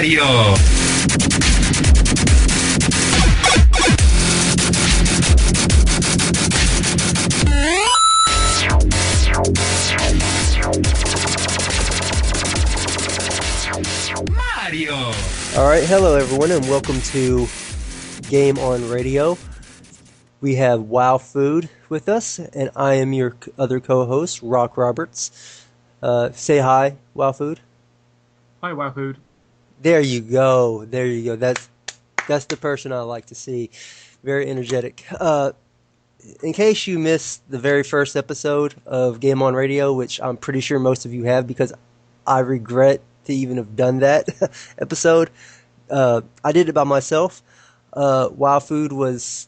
Mario. Mario. All right, hello everyone, and welcome to Game on Radio. We have WowFood with us, and I am your other co-host, Rock Roberts. Say hi, WowFood. Hi, WowFood. There you go. There you go. That's the person I like to see. Very energetic. In case you missed the very first episode of Game on Radio, which I'm pretty sure most of you have, because I regret to even have done that episode. I did it by myself. WowFood was,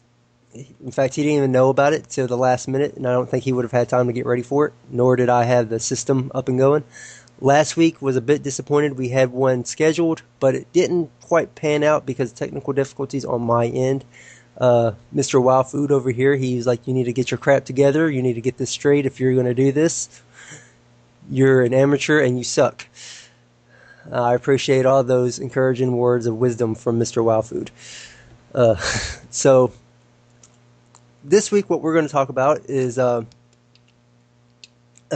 in fact, he didn't even know about it till the last minute, and I don't think he would have had time to get ready for it, nor did I have the system up and going. Last week was a bit disappointed. We had one scheduled, but it didn't quite pan out because of technical difficulties on my end. Mr. WowFood over here, he's like, you need to get your crap together. You need to get this straight if you're going to do this. You're an amateur and you suck. I appreciate all those encouraging words of wisdom from Mr. WowFood. So, this week what we're going to talk about is a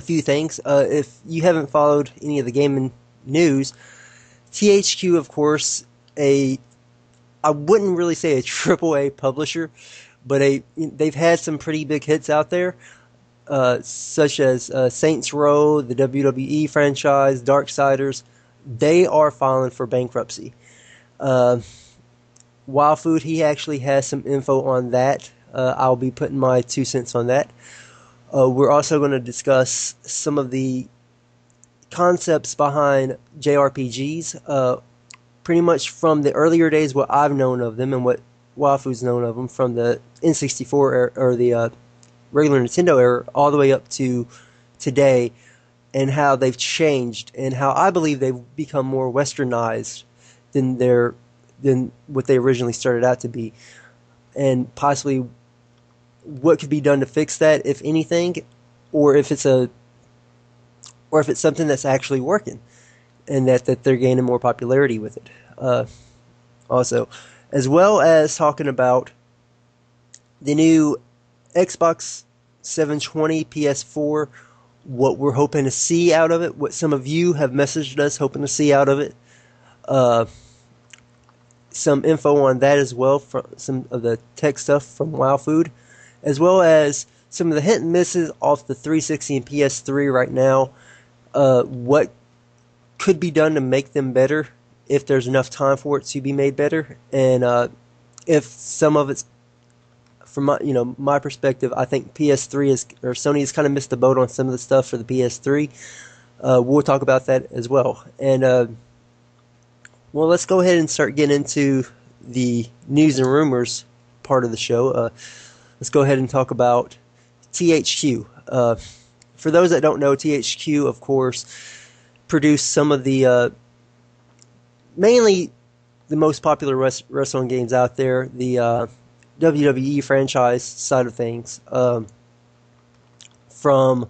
few things. If you haven't followed any of the gaming news, THQ, of course, I wouldn't really say a AAA publisher, but they've had some pretty big hits out there, such as Saints Row, the WWE franchise, Darksiders. They are filing for bankruptcy. WowFood, he actually has some info on that. I'll be putting my 2 cents on that. We're also going to discuss some of the concepts behind JRPGs, pretty much from the earlier days, what I've known of them and what WowFood's known of them, from the N64 era, or the regular Nintendo era, all the way up to today, and how they've changed, and how I believe they've become more westernized than what they originally started out to be, and possibly what could be done to fix that, if anything, or if it's something that's actually working, and that they're gaining more popularity with it. Also, as well as talking about the new Xbox 720, PS4, what we're hoping to see out of it, what some of you have messaged us hoping to see out of it. Some info on that as well, from some of the tech stuff from WowFood, as well as some of the hit and misses off the 360 and PS3 right now. What could be done to make them better, if there's enough time for it to be made better, and if some of it's, from my perspective, I think Sony has kind of missed the boat on some of the stuff for the PS3. We'll talk about that as well. And well, let's go ahead and start getting into the news and rumors part of the show. Let's go ahead and talk about THQ. For those that don't know, THQ, of course, produced some of the mainly the most popular wrestling games out there. The WWE franchise side of things, from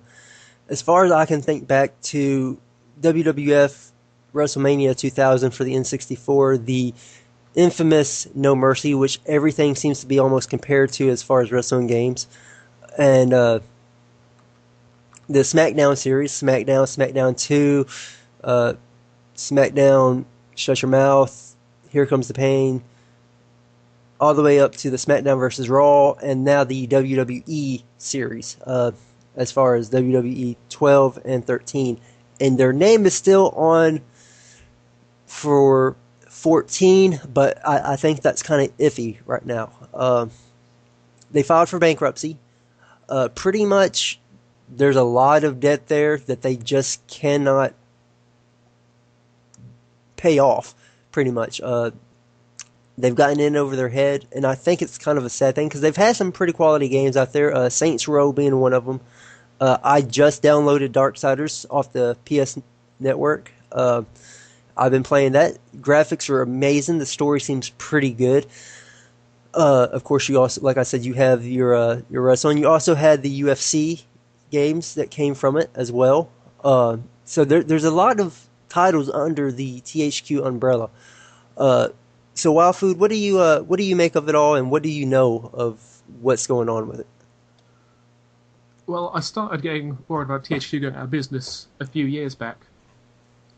as far as I can think back to WWF WrestleMania 2000 for the N64, the infamous No Mercy, which everything seems to be almost compared to as far as wrestling games, and the SmackDown series, SmackDown 2, SmackDown Shut Your Mouth, Here Comes the Pain, all the way up to the SmackDown vs. Raw, and now the WWE series, as far as WWE 12 and 13. And their name is still on for 14, but I think that's kind of iffy right now. They filed for bankruptcy. Pretty much, there's a lot of debt there that they just cannot pay off, pretty much. They've gotten in over their head, and I think it's kind of a sad thing, because they've had some pretty quality games out there, Saints Row being one of them. I just downloaded Darksiders off the PS Network. I've been playing that. Graphics are amazing. The story seems pretty good. Of course, you also, like I said, you have your wrestling. You also had the UFC games that came from it as well. So there's a lot of titles under the THQ umbrella. So Wild Food, what do you make of it all, and what do you know of what's going on with it? Well, I started getting worried about THQ going out of business a few years back.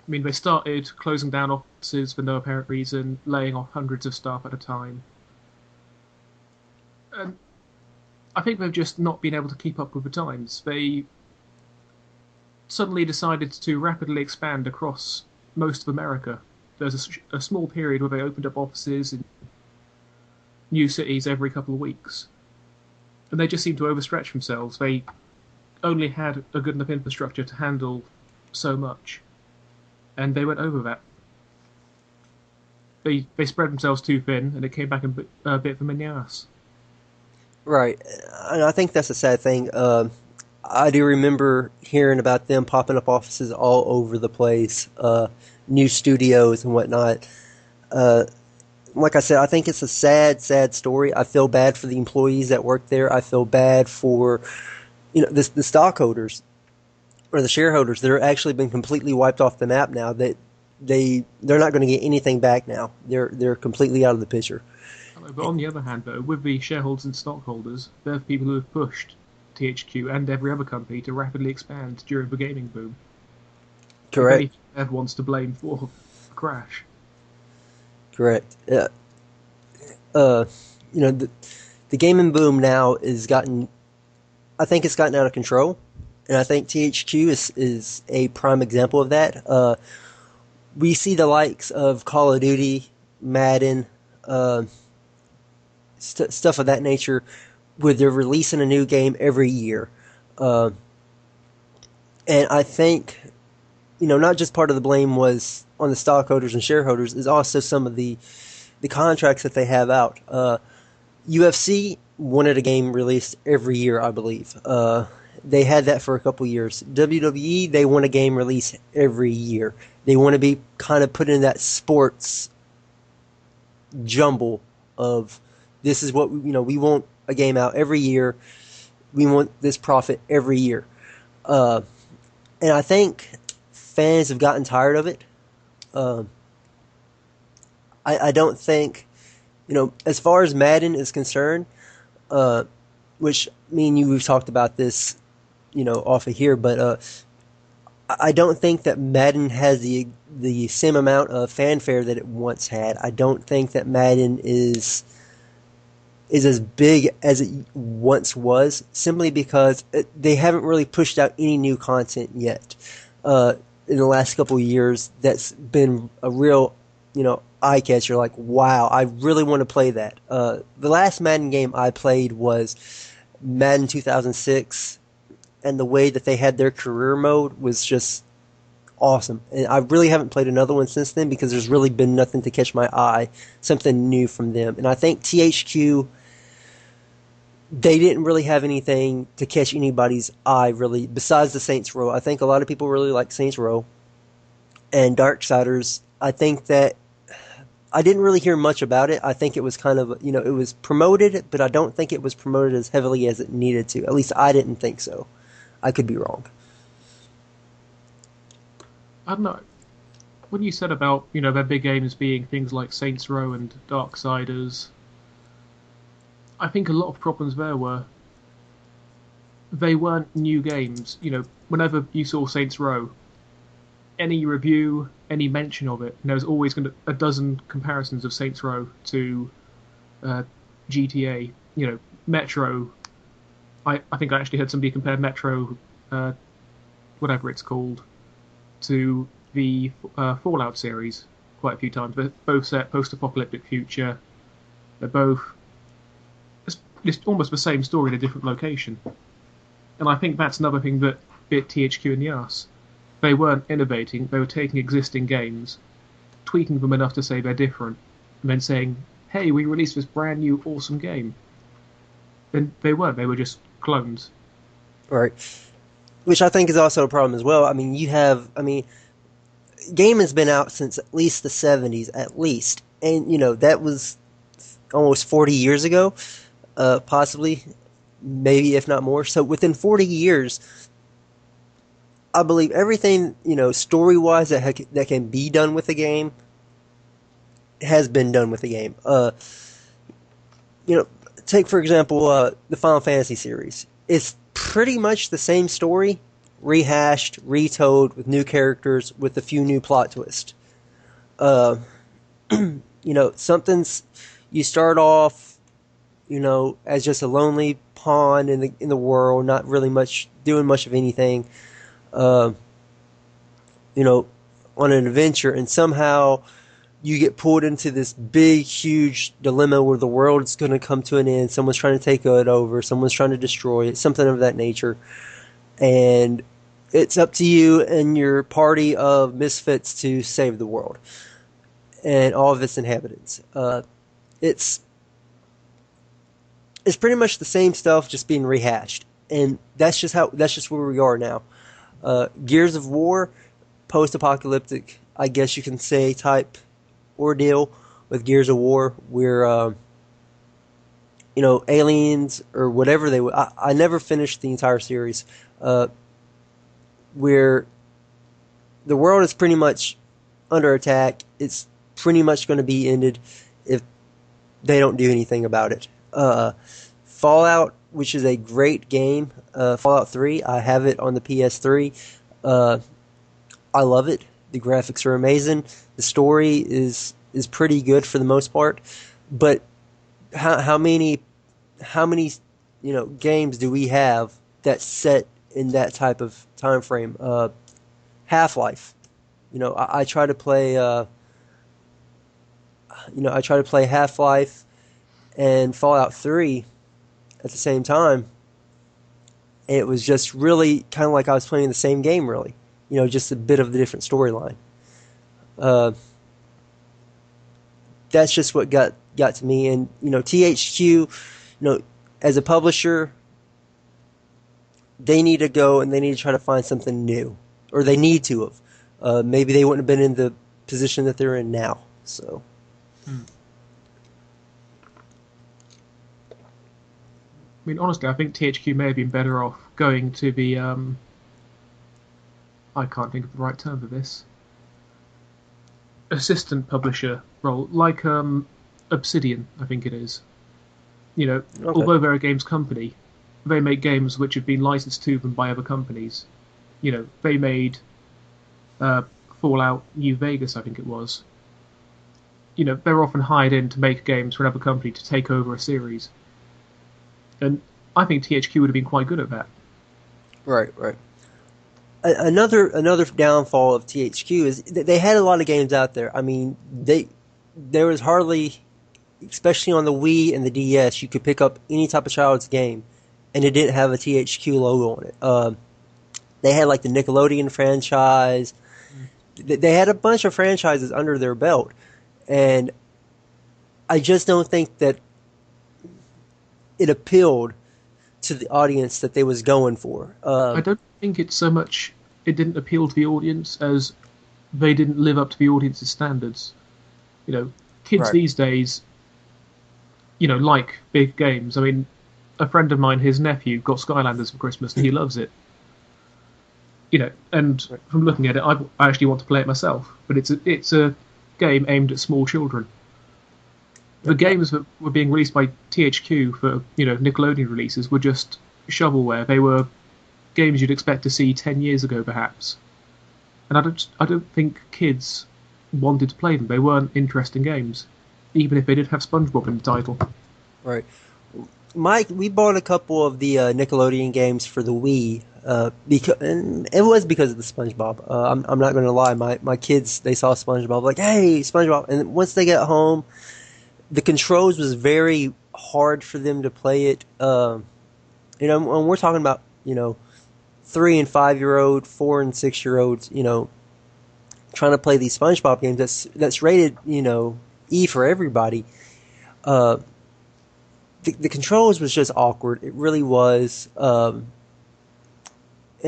I mean, they started closing down offices for no apparent reason, laying off hundreds of staff at a time. And I think they've just not been able to keep up with the times. They suddenly decided to rapidly expand across most of America. There's a small period where they opened up offices in new cities every couple of weeks. And they just seemed to overstretch themselves. They only had a good enough infrastructure to handle so much, and they went over that. They spread themselves too thin, and it came back and bit them in the ass. Right, and I think that's a sad thing. I do remember hearing about them popping up offices all over the place, new studios and whatnot. Uh, like I said, I think it's a sad, sad story. I feel bad for the employees that work there. I feel bad for the stockholders or the shareholders that are actually been completely wiped off the map now. That they're not going to get anything back now. They're completely out of the picture. But on the other hand, though, with the shareholders and stockholders, they're the people who have pushed THQ and every other company to rapidly expand during the gaming boom. Correct. If anything, everyone's to blame for the crash. Correct. Uh, the gaming boom now is gotten. I think it's gotten out of control, and I think THQ is a prime example of that. We see the likes of Call of Duty, Madden, stuff of that nature, where they're releasing a new game every year. Uh, and I think, not just part of the blame was on the stockholders and shareholders, is also some of the contracts that they have out. UFC wanted a game released every year, I believe. They had that for a couple years. WWE, they want a game released every year. They want to be kind of put in that sports jumble of this is what we want a game out every year. We want this profit every year. And I think fans have gotten tired of it. I don't think, as far as Madden is concerned, which me and you, we've talked about this, off of here, but I don't think that Madden has the same amount of fanfare that it once had. I don't think that Madden is as big as it once was, simply because they haven't really pushed out any new content yet. In the last couple of years, that's been a real, eye catcher. Like, wow, I really want to play that. The last Madden game I played was Madden 2006, and the way that they had their career mode was just awesome. And I really haven't played another one since then because there's really been nothing to catch my eye, something new from them. And I think THQ, they didn't really have anything to catch anybody's eye, really, besides the Saints Row. I think a lot of people really like Saints Row and Darksiders. I think that I didn't really hear much about it. I think it was kind of, it was promoted, but I don't think it was promoted as heavily as it needed to. At least I didn't think so. I could be wrong. I don't know. When you said about, their big games being things like Saints Row and Darksiders, I think a lot of problems there were they weren't new games. Whenever you saw Saints Row, any review, any mention of it, and there was always a dozen comparisons of Saints Row to GTA. Metro. I think I actually heard somebody compare Metro, whatever it's called, to the Fallout series quite a few times. They're both set post-apocalyptic future. They're both it's almost the same story in a different location. And I think that's another thing that bit THQ in the arse. They weren't innovating, they were taking existing games, tweaking them enough to say they're different, and then saying, hey, we released this brand new awesome game. Then they weren't, they were just clones. Right. Which I think is also a problem as well. Game has been out since at least the 70s, at least. And, that was almost 40 years ago, possibly, maybe if not more. So within 40 years, I believe everything, story-wise that can be done with a game has been done with the game. You know, take for example the Final Fantasy series. It's pretty much the same story, rehashed, retold with new characters, with a few new plot twists. Uh, something's you start off, as just a lonely pawn in the world, not really much doing much of anything. Uh, you know, on an adventure, and somehow you get pulled into this big, huge dilemma where the world's going to come to an end. Someone's trying to take it over. Someone's trying to destroy it. Something of that nature. And it's up to you and your party of misfits to save the world and all of its inhabitants. It's pretty much the same stuff, just being rehashed, and that's just where we are now. Gears of War, post-apocalyptic, I guess you can say, type ordeal with Gears of War, where aliens or whatever they were. I never finished the entire series, where the world is pretty much under attack. It's pretty much going to be ended if they don't do anything about it. Fallout, which is a great game, Fallout 3, I have it on the PS3. I love it. The graphics are amazing. The story is pretty good for the most part. But how many games do we have that's set in that type of time frame? Half-Life. I try to play. I try to play Half-Life and Fallout 3 at the same time. And it was just really kind of like I was playing the same game, really. Just a bit of the different storyline. That's just what got to me. And, THQ, as a publisher, they need to go and they need to try to find something new. Or they need to have. Maybe they wouldn't have been in the position that they're in now. So. I mean, honestly, I think THQ may have been better off going to the I can't think of the right term for this. Assistant publisher role, like Obsidian, I think it is. Okay. Although they're a games company, they make games which have been licensed to them by other companies. They made Fallout New Vegas, I think it was. They're often hired in to make games for another company to take over a series. And I think THQ would have been quite good at that. Right. Another downfall of THQ is that they had a lot of games out there. I mean, there was hardly, especially on the Wii and the DS, you could pick up any type of child's game, and it didn't have a THQ logo on it. They had like the Nickelodeon franchise. They had a bunch of franchises under their belt, and I just don't think that it appealed to the audience that they was going for. I don't think it's so much it didn't appeal to the audience as they didn't live up to the audience's standards. Kids Right. these days, like big games. I mean, a friend of mine, his nephew, got Skylanders for Christmas and he loves it. And from looking at it, I actually want to play it myself. But it's a game aimed at small children. The games that were being released by THQ for Nickelodeon releases were just shovelware. They were games you'd expect to see 10 years ago, perhaps. And I don't think kids wanted to play them. They weren't interesting games, even if they did have SpongeBob in the title. Right. Mike, we bought a couple of the Nickelodeon games for the Wii, and it was because of the SpongeBob. I'm not going to lie. My kids, they saw SpongeBob, like, hey, SpongeBob. And once they got home, the controls was very hard for them to play it. And we're talking about, 3 and 5-year-old, 4 and 6-year-olds, trying to play these SpongeBob games that's rated, E for everybody. The controls was just awkward. It really was. And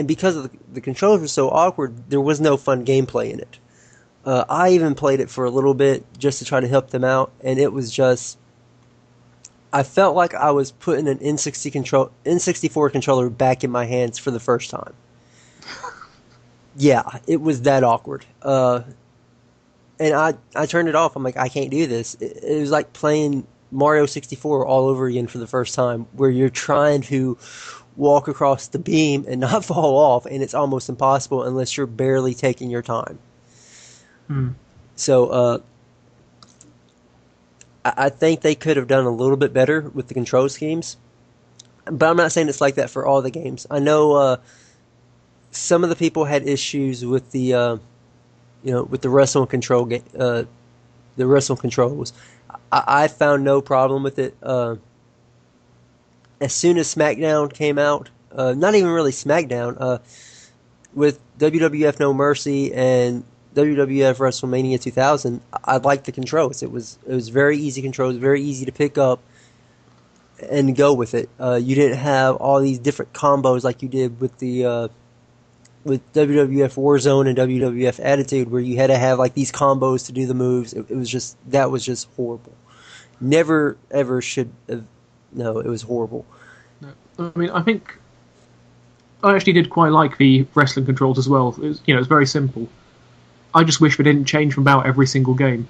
because of the controls were so awkward, there was no fun gameplay in it. I even played it for a little bit just to try to help them out, and it was just... I felt like I was putting an N64 controller back in my hands for the first time. Yeah, it was that awkward. And and I turned it off. I'm like, I can't do this. It was like playing Mario 64 all over again for the first time, where you're trying to walk across the beam and not fall off, and it's almost impossible unless you're barely taking your time. Hmm. So I think they could have done a little bit better with the control schemes, but I'm not saying it's like that for all the games. I know some of the people had issues with the with the wrestling control the wrestling controls. I found no problem with it. As soon as SmackDown came out, not even really SmackDown, with WWF No Mercy and WWF WrestleMania 2000, I liked the controls. It was very easy controls, very easy to pick up and go with it. You didn't have all these different combos like you did with the with WWF Warzone and WWF Attitude, where you had to have like these combos to do the moves. It was just that was just horrible. Never ever should have. No, it was horrible. No. I mean, I think I actually did quite like the wrestling controls as well. It's very simple. I just wish they didn't change from about every single game.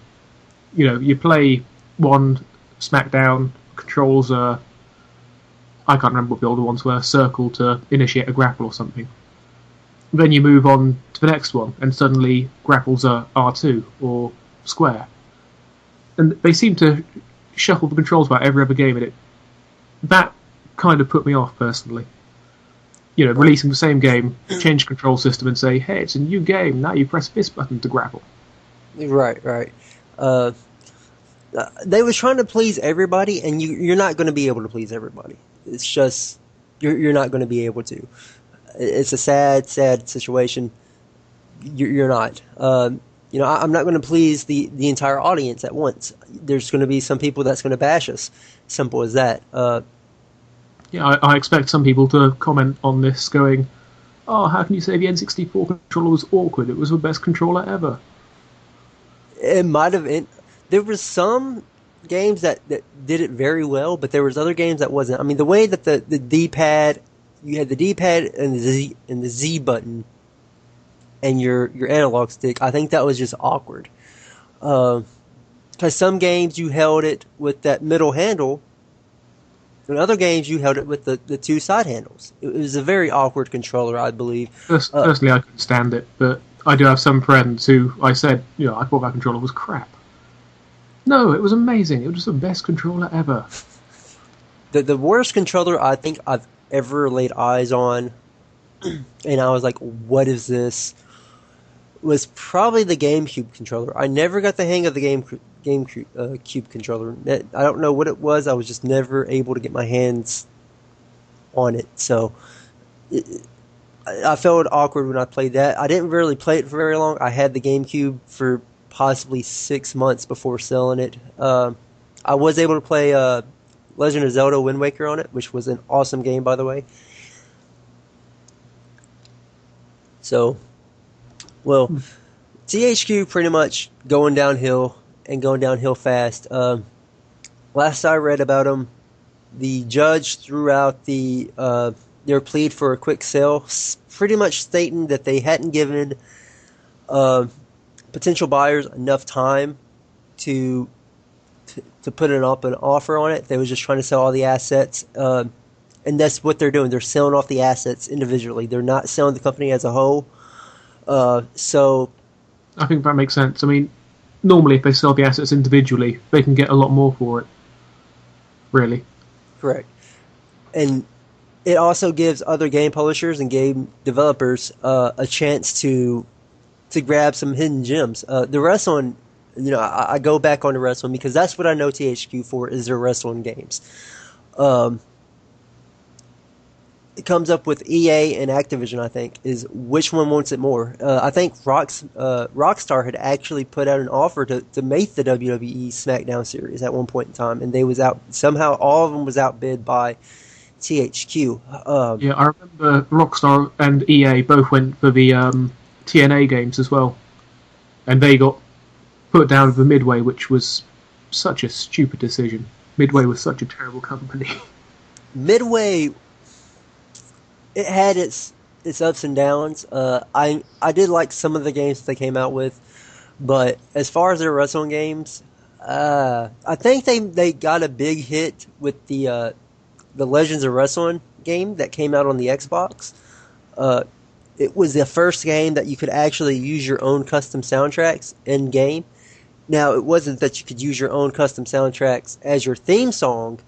You play one SmackDown, controls I can't remember what the older ones were, circle to initiate a grapple or something. Then you move on to the next one, and suddenly grapples are R2 or square. And they seem to shuffle the controls about every other game, and that kind of put me off personally. Releasing the same game, change the control system, and say, "Hey, it's a new game. Now you press this button to grapple." Right. They was trying to please everybody, and you're not going to be able to please everybody. It's just you're not going to be able to. It's a sad situation. You're not. I'm not going to please the entire audience at once. There's going to be some people that's going to bash us. Simple as that. Yeah, I expect some people to comment on this going, "Oh, how can you say the N64 controller was awkward? It was the best controller ever." It might have been. There was some games that did it very well, but there was other games that wasn't. I mean, the way that the D-pad, you had the D-pad and the Z button and your analog stick, I think that was just awkward. Because some games you held it with that middle handle, and other games you held it with the two side handles. It was a very awkward controller, I believe. Personally, I couldn't stand it, but I do have some friends who I said, I thought that controller was crap. No, it was amazing. It was the best controller ever. The worst controller I think I've ever laid eyes on, and I was like, what is this? Was probably the GameCube controller. I never got the hang of the GameCube controller. I don't know what it was. I was just never able to get my hands on it. So I felt awkward when I played that. I didn't really play it for very long. I had the GameCube for possibly 6 months before selling it. I was able to play Legend of Zelda Wind Waker on it, which was an awesome game, by the way. So, well, THQ pretty much going downhill and going downhill fast. Last I read about them, the judge threw out their plea for a quick sale, pretty much stating that they hadn't given potential buyers enough time to put an offer on it. They was just trying to sell all the assets, and that's what they're doing. They're selling off the assets individually. They're not selling the company as a whole. So I think that makes sense. I mean, normally if they sell the assets individually, they can get a lot more for it. Really. Correct. And it also gives other game publishers and game developers a chance to grab some hidden gems. The wrestling, I go back on the wrestling because that's what I know THQ for, is their wrestling games. It comes up with EA and Activision, I think, is which one wants it more. I think Rockstar had actually put out an offer to make the WWE SmackDown series at one point in time, and they was out somehow. All of them was outbid by THQ. Yeah, I remember Rockstar and EA both went for the TNA games as well, and they got put down for Midway, which was such a stupid decision. Midway was such a terrible company. Midway, it had its ups and downs. I did like some of the games they came out with, But as far as their wrestling games, I think they got a big hit with the Legends of Wrestling game that came out on the Xbox. Uh, it was the first game that you could actually use your own custom soundtracks in game. Now, it wasn't that you could use your own custom soundtracks as your theme song,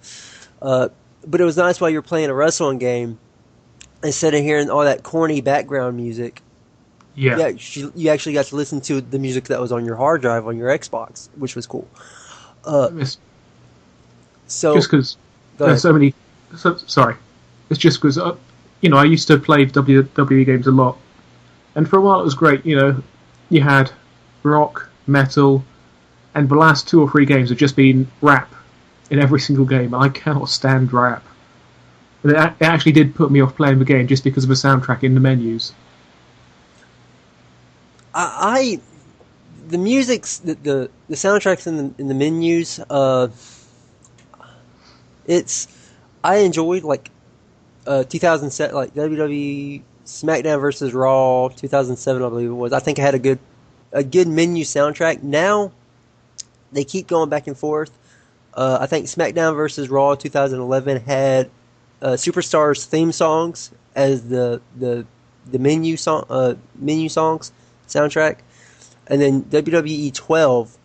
uh, but it was nice while you're playing a wrestling game, instead of hearing all that corny background music. Yeah. Yeah, you actually got to listen to the music that was on your hard drive on your Xbox, which was cool. Uh, It's so, just because go there's ahead. so many. Sorry. It's just because, I used to play WWE games a lot. And for a while it was great. You had rock, metal, and the last 2 or 3 games have just been rap in every single game. And I cannot stand rap. And it actually did put me off playing the game just because of the soundtrack in the menus. I the music's the soundtracks in the menus. It's I enjoyed like 2007, like WWE SmackDown versus Raw 2007, I believe it was. I think I had a good menu soundtrack. Now they keep going back and forth. I think SmackDown versus Raw 2011 had Superstars theme songs as the menu songs soundtrack, and then WWE 12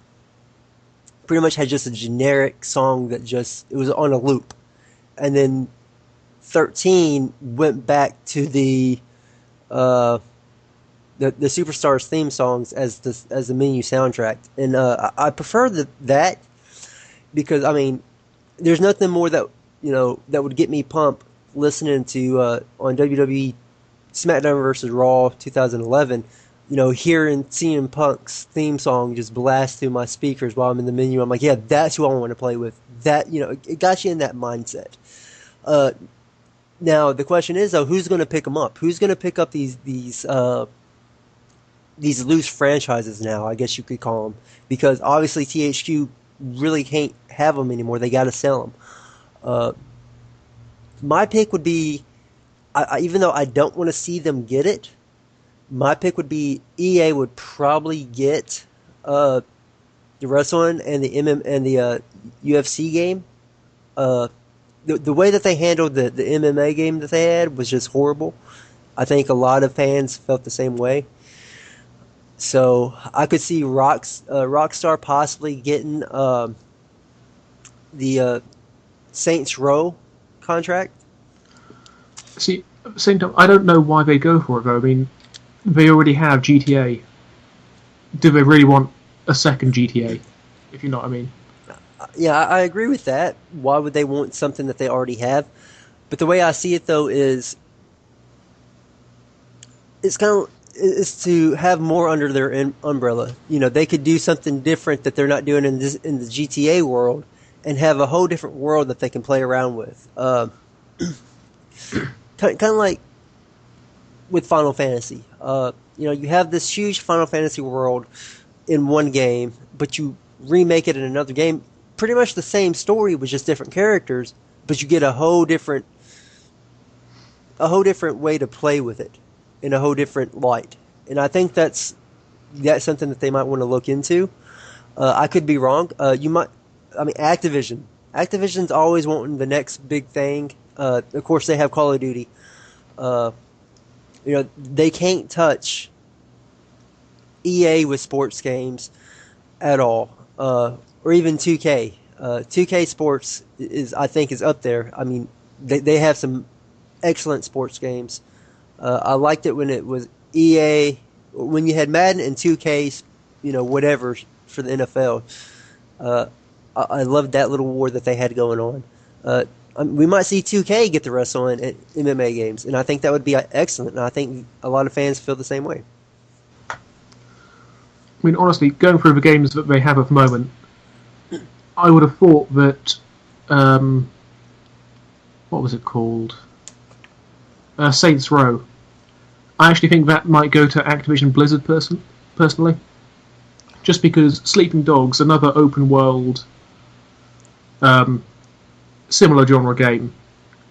pretty much had just a generic song that just it was on a loop, and then 13 went back to uh, the Superstars theme songs as the menu soundtrack, and I prefer that because I mean there's nothing more that that would get me pumped listening to on WWE SmackDown vs. Raw 2011. Hearing CM Punk's theme song just blast through my speakers while I'm in the menu. I'm like, yeah, that's who I want to play with. That it got you in that mindset. Uh, Now the question is though, who's going to pick them up? Who's going to pick up these loose franchises now? I guess you could call them, because obviously THQ really can't have them anymore. They got to sell them. Uh, my pick would be, even though I don't want to see them get it, my pick would be EA would probably get uh, the wrestling and the UFC game. Uh, the way that they handled the MMA game that they had was just horrible. I think a lot of fans felt the same way. So I could see Rockstar possibly getting the Saints Row contract. See, at the same time, I don't know why they go for it, though. I mean, they already have GTA. Do they really want a second GTA? If you know what I mean. Yeah, I agree with that. Why would they want something that they already have? But the way I see it though is it's kind of is to have more under their umbrella. They could do something different that they're not doing in the GTA world, and have a whole different world that they can play around with. Kind of like with Final Fantasy. You have this huge Final Fantasy world in one game, but you remake it in another game. Pretty much the same story with just different characters, but you get a whole different way to play with it in a whole different light. And I think that's something that they might want to look into. I could be wrong. I mean, Activision. Activision's always wanting the next big thing. Of course, they have Call of Duty. Uh, they can't touch EA with sports games at all, or even 2K. 2K Sports I think is up there. I mean, they have some excellent sports games. I liked it when it was EA, when you had Madden and 2K, whatever for the NFL. I loved that little war that they had going on. We might see 2K get the wrestling and MMA games, and I think that would be excellent. And I think a lot of fans feel the same way. I mean, honestly, going through the games that they have at the moment, I would have thought that what was it called? Saints Row. I actually think that might go to Activision Blizzard personally, just because Sleeping Dogs, another open world, similar genre game,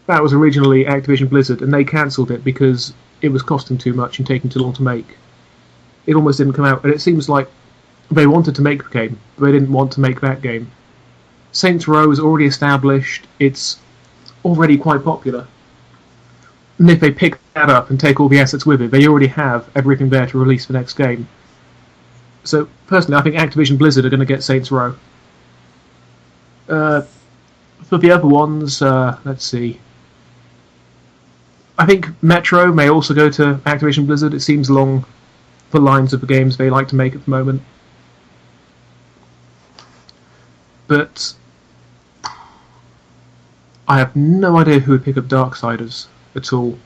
that was originally Activision Blizzard, and they cancelled it because it was costing too much and taking too long to make. It almost didn't come out, and it seems like They wanted to make the game, but they didn't want to make that game. Saints Row is already established. It's already quite popular. And if they pick that up and take all the assets with it, they already have everything there to release the next game. So, personally, I think Activision Blizzard are going to get Saints Row. For the other ones, let's see. I think Metro may also go to Activision Blizzard. It seems along the lines of the games they like to make at the moment. But I have no idea who would pick up Darksiders at all.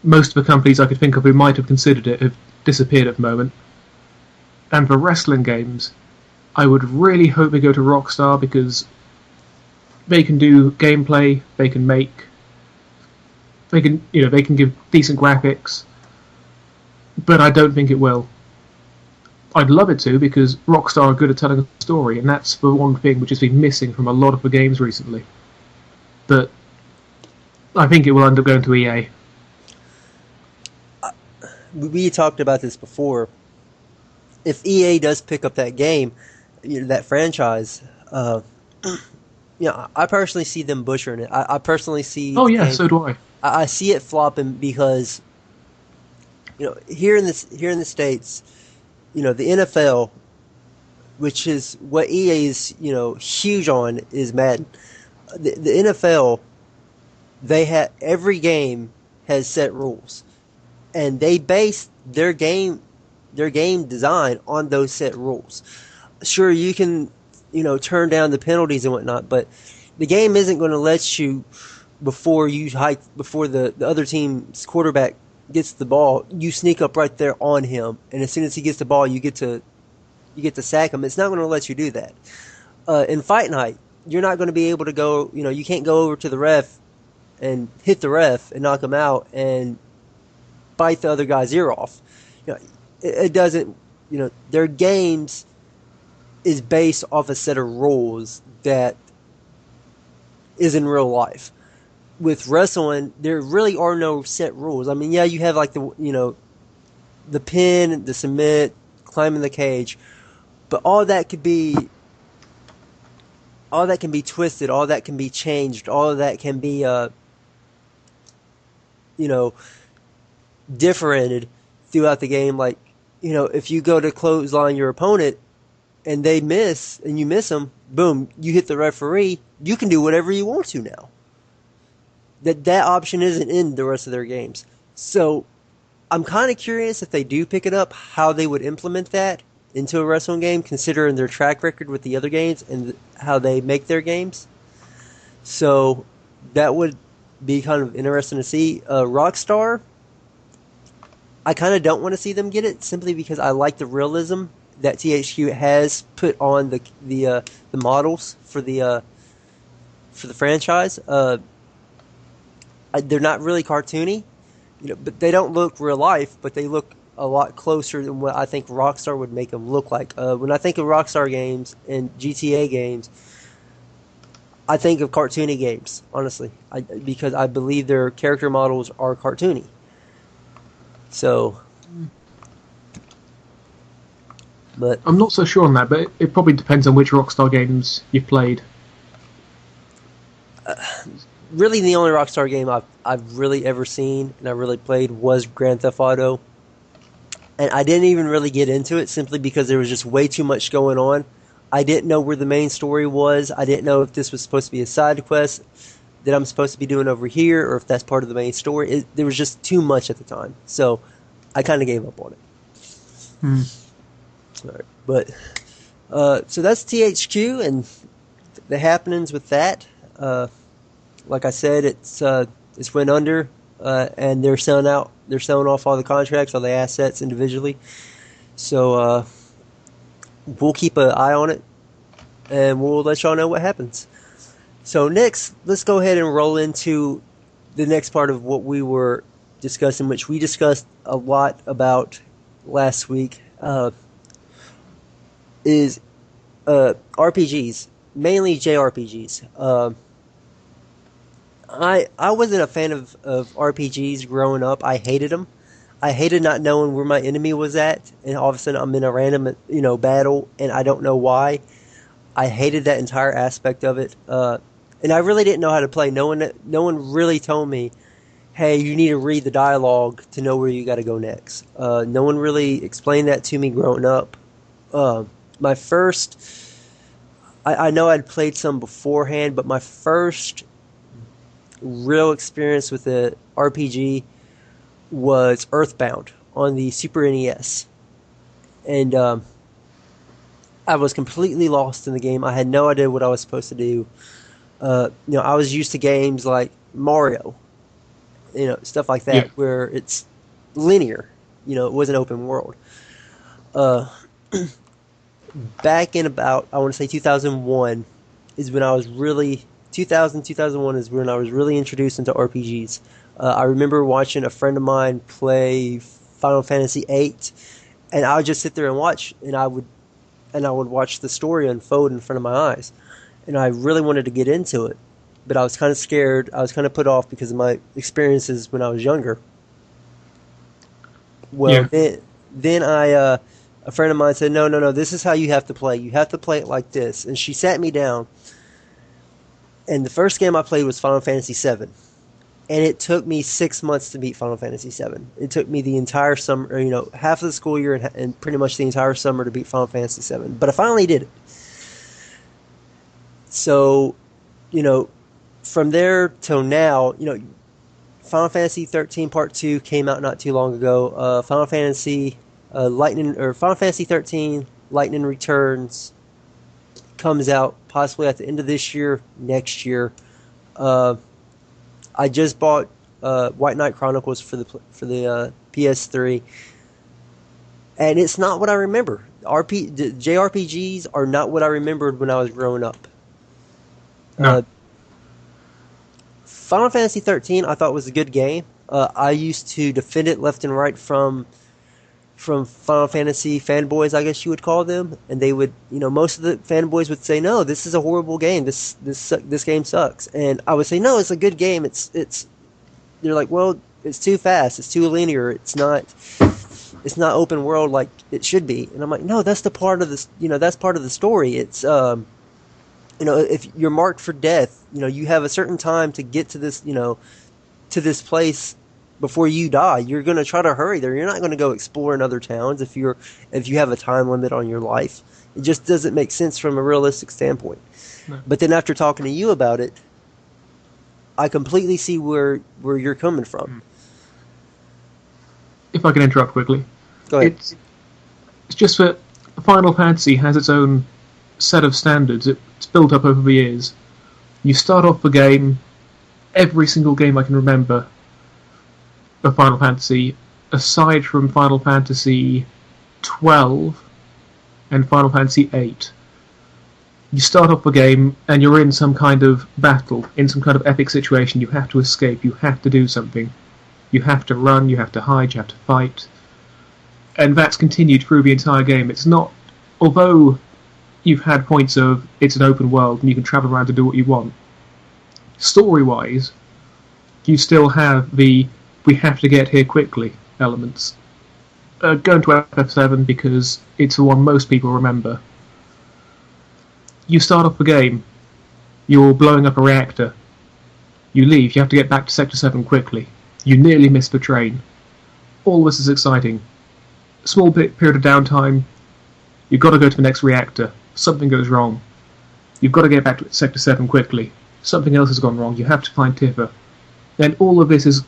Most of the companies I could think of who might have considered it have disappeared at the moment. And for wrestling games, I would really hope they go to Rockstar because they can do gameplay, they can give decent graphics, but I don't think it will. I'd love it to because Rockstar are good at telling a story, and that's the one thing which has been missing from a lot of the games recently. But I think it will end up going to EA. We talked about this before. If EA does pick up that game, that franchise, I personally see them butchering it. I personally see. Oh yeah, so do I. I see it flopping because, here in the States, the NFL, which is what EA is, huge on, is Madden. The NFL, every game has set rules, and they base their game design on those set rules. Sure, you can, turn down the penalties and whatnot, but the game isn't going to let you before the other team's quarterback gets the ball, you sneak up right there on him, and as soon as he gets the ball, you get to sack him. It's not going to let you do that. In Fight Night, you're not going to be able to go. You can't go over to the ref and hit the ref and knock him out and bite the other guy's ear off. It doesn't. Their games is based off a set of rules that is in real life. With wrestling, there really are no set rules. I mean, yeah, you have like the pin, the submit, climbing the cage, but all that can be twisted, all that can be changed, all of that can be differentiated throughout the game. Like, if you go to clothesline your opponent and they miss and you miss them, boom, you hit the referee. You can do whatever you want to now. That option isn't in the rest of their games. So I'm kind of curious if they do pick it up, how they would implement that into a wrestling game, considering their track record with the other games and how they make their games. So that would be kind of interesting to see. Rockstar, I kind of don't want to see them get it simply because I like the realism that THQ has put on the models for the franchise. They're not really cartoony, but they don't look real life, but they look a lot closer than what I think Rockstar would make them look like. When I think of Rockstar games and GTA games, I think of cartoony games, honestly, because I believe their character models are cartoony. So, but I'm not so sure on that, but it probably depends on which Rockstar games you've played. Really, the only Rockstar game I've really ever seen and I really played was Grand Theft Auto. And I didn't even really get into it simply because there was just way too much going on. I didn't know where the main story was. I didn't know if this was supposed to be a side quest that I'm supposed to be doing over here or if that's part of the main story. There was just too much at the time. So I kind of gave up on it. All right. But so that's THQ and the happenings with that. Like I said, it's went under, and they're selling off all the contracts, all the assets individually. So we'll keep an eye on it, and we'll let y'all know what happens. So next, let's go ahead and roll into the next part of what we were discussing, which we discussed a lot about last week, is RPGs, mainly JRPGs. I wasn't a fan of RPGs growing up. I hated them. I hated not knowing where my enemy was at, and all of a sudden I'm in a random, battle, and I don't know why. I hated that entire aspect of it, and I really didn't know how to play. No one really told me, "Hey, you need to read the dialogue to know where you got to go next." No one really explained that to me growing up. My first, I know I'd played some beforehand, but my first real experience with the RPG was Earthbound on the Super NES, and I was completely lost in the game. I had no idea what I was supposed to do. I was used to games like Mario, stuff like that, Yeah. where it's linear. It wasn't open world. Uh, Back in about, I want to say 2001 is when I was really 2001 is when I was really introduced into RPGs. I remember watching a friend of mine play Final Fantasy VIII, and I would just sit there and watch, and I would watch the story unfold in front of my eyes, and I really wanted to get into it, but I was kind of scared. I was kind of put off because of my experiences when I was younger. Well, Yeah. then a friend of mine said, no, no, no, this is how you have to play. You have to play it like this. And she sat me down, and the first game I played was Final Fantasy VII. And it took me 6 months to beat Final Fantasy VII. It took me the entire summer, half of the school year and pretty much the entire summer to beat Final Fantasy VII. But I finally did it. So, you know, from there till now, Final Fantasy 13 Part 2 came out not too long ago. Final Fantasy 13 Lightning Returns comes out possibly at the end of this year, next year. Uh, I just bought White Knight Chronicles for the PS3, and it's not what I remember. JRPGs are not what I remembered when I was growing up. No. Uh, Final Fantasy 13 I thought was a good game. I used to defend it left and right from Final Fantasy fanboys, I guess you would call them, and they would, most of the fanboys would say, "No, this is a horrible game. This game sucks." And I would say, "No, it's a good game. It's." They're like, "Well, it's too fast. It's too linear. It's not open world like it should be." And I'm like, "No, that's the part of this. That's part of the story. It's if you're marked for death, you have a certain time to get to this, to this place." Before you die, you're going to try to hurry there. You're not going to go explore in other towns if you have a time limit on your life. It just doesn't make sense from a realistic standpoint. No. But then after talking to you about it, I completely see where you're coming from. If I can interrupt quickly, Go ahead. it's just that Final Fantasy has its own set of standards. It's built up over the years. You start off the game, every single game I can remember of Final Fantasy, aside from Final Fantasy 12 and Final Fantasy 8. You start off the game and you're in some kind of battle, in some kind of epic situation. You have to escape, you have to do something. You have to run, you have to hide, you have to fight. And that's continued through the entire game. It's not, although you've had points of it's an open world and you can travel around to do what you want, story-wise, you still have the we have to get here quickly elements. Going to FF7 because it's the one most people remember. You start off the game, you're blowing up a reactor. You leave, you have to get back to Sector 7 quickly. You nearly miss the train. All this is exciting. Small period of downtime, you've got to go to the next reactor. Something goes wrong. You've got to get back to Sector 7 quickly. Something else has gone wrong. You have to find Tifa. And all of this is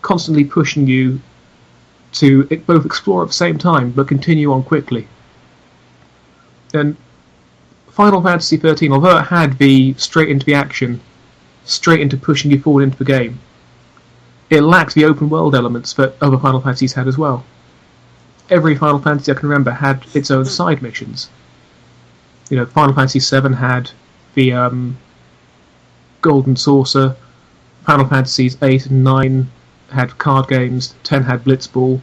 constantly pushing you to both explore at the same time, but continue on quickly. And Final Fantasy XIII, although it had the straight into the action, straight into pushing you forward into the game, it lacked the open world elements that other Final Fantasies had as well. Every Final Fantasy I can remember had its own side missions. Final Fantasy VII had the Golden Saucer, Final Fantasies 8 and 9 had card games, 10 had Blitzball.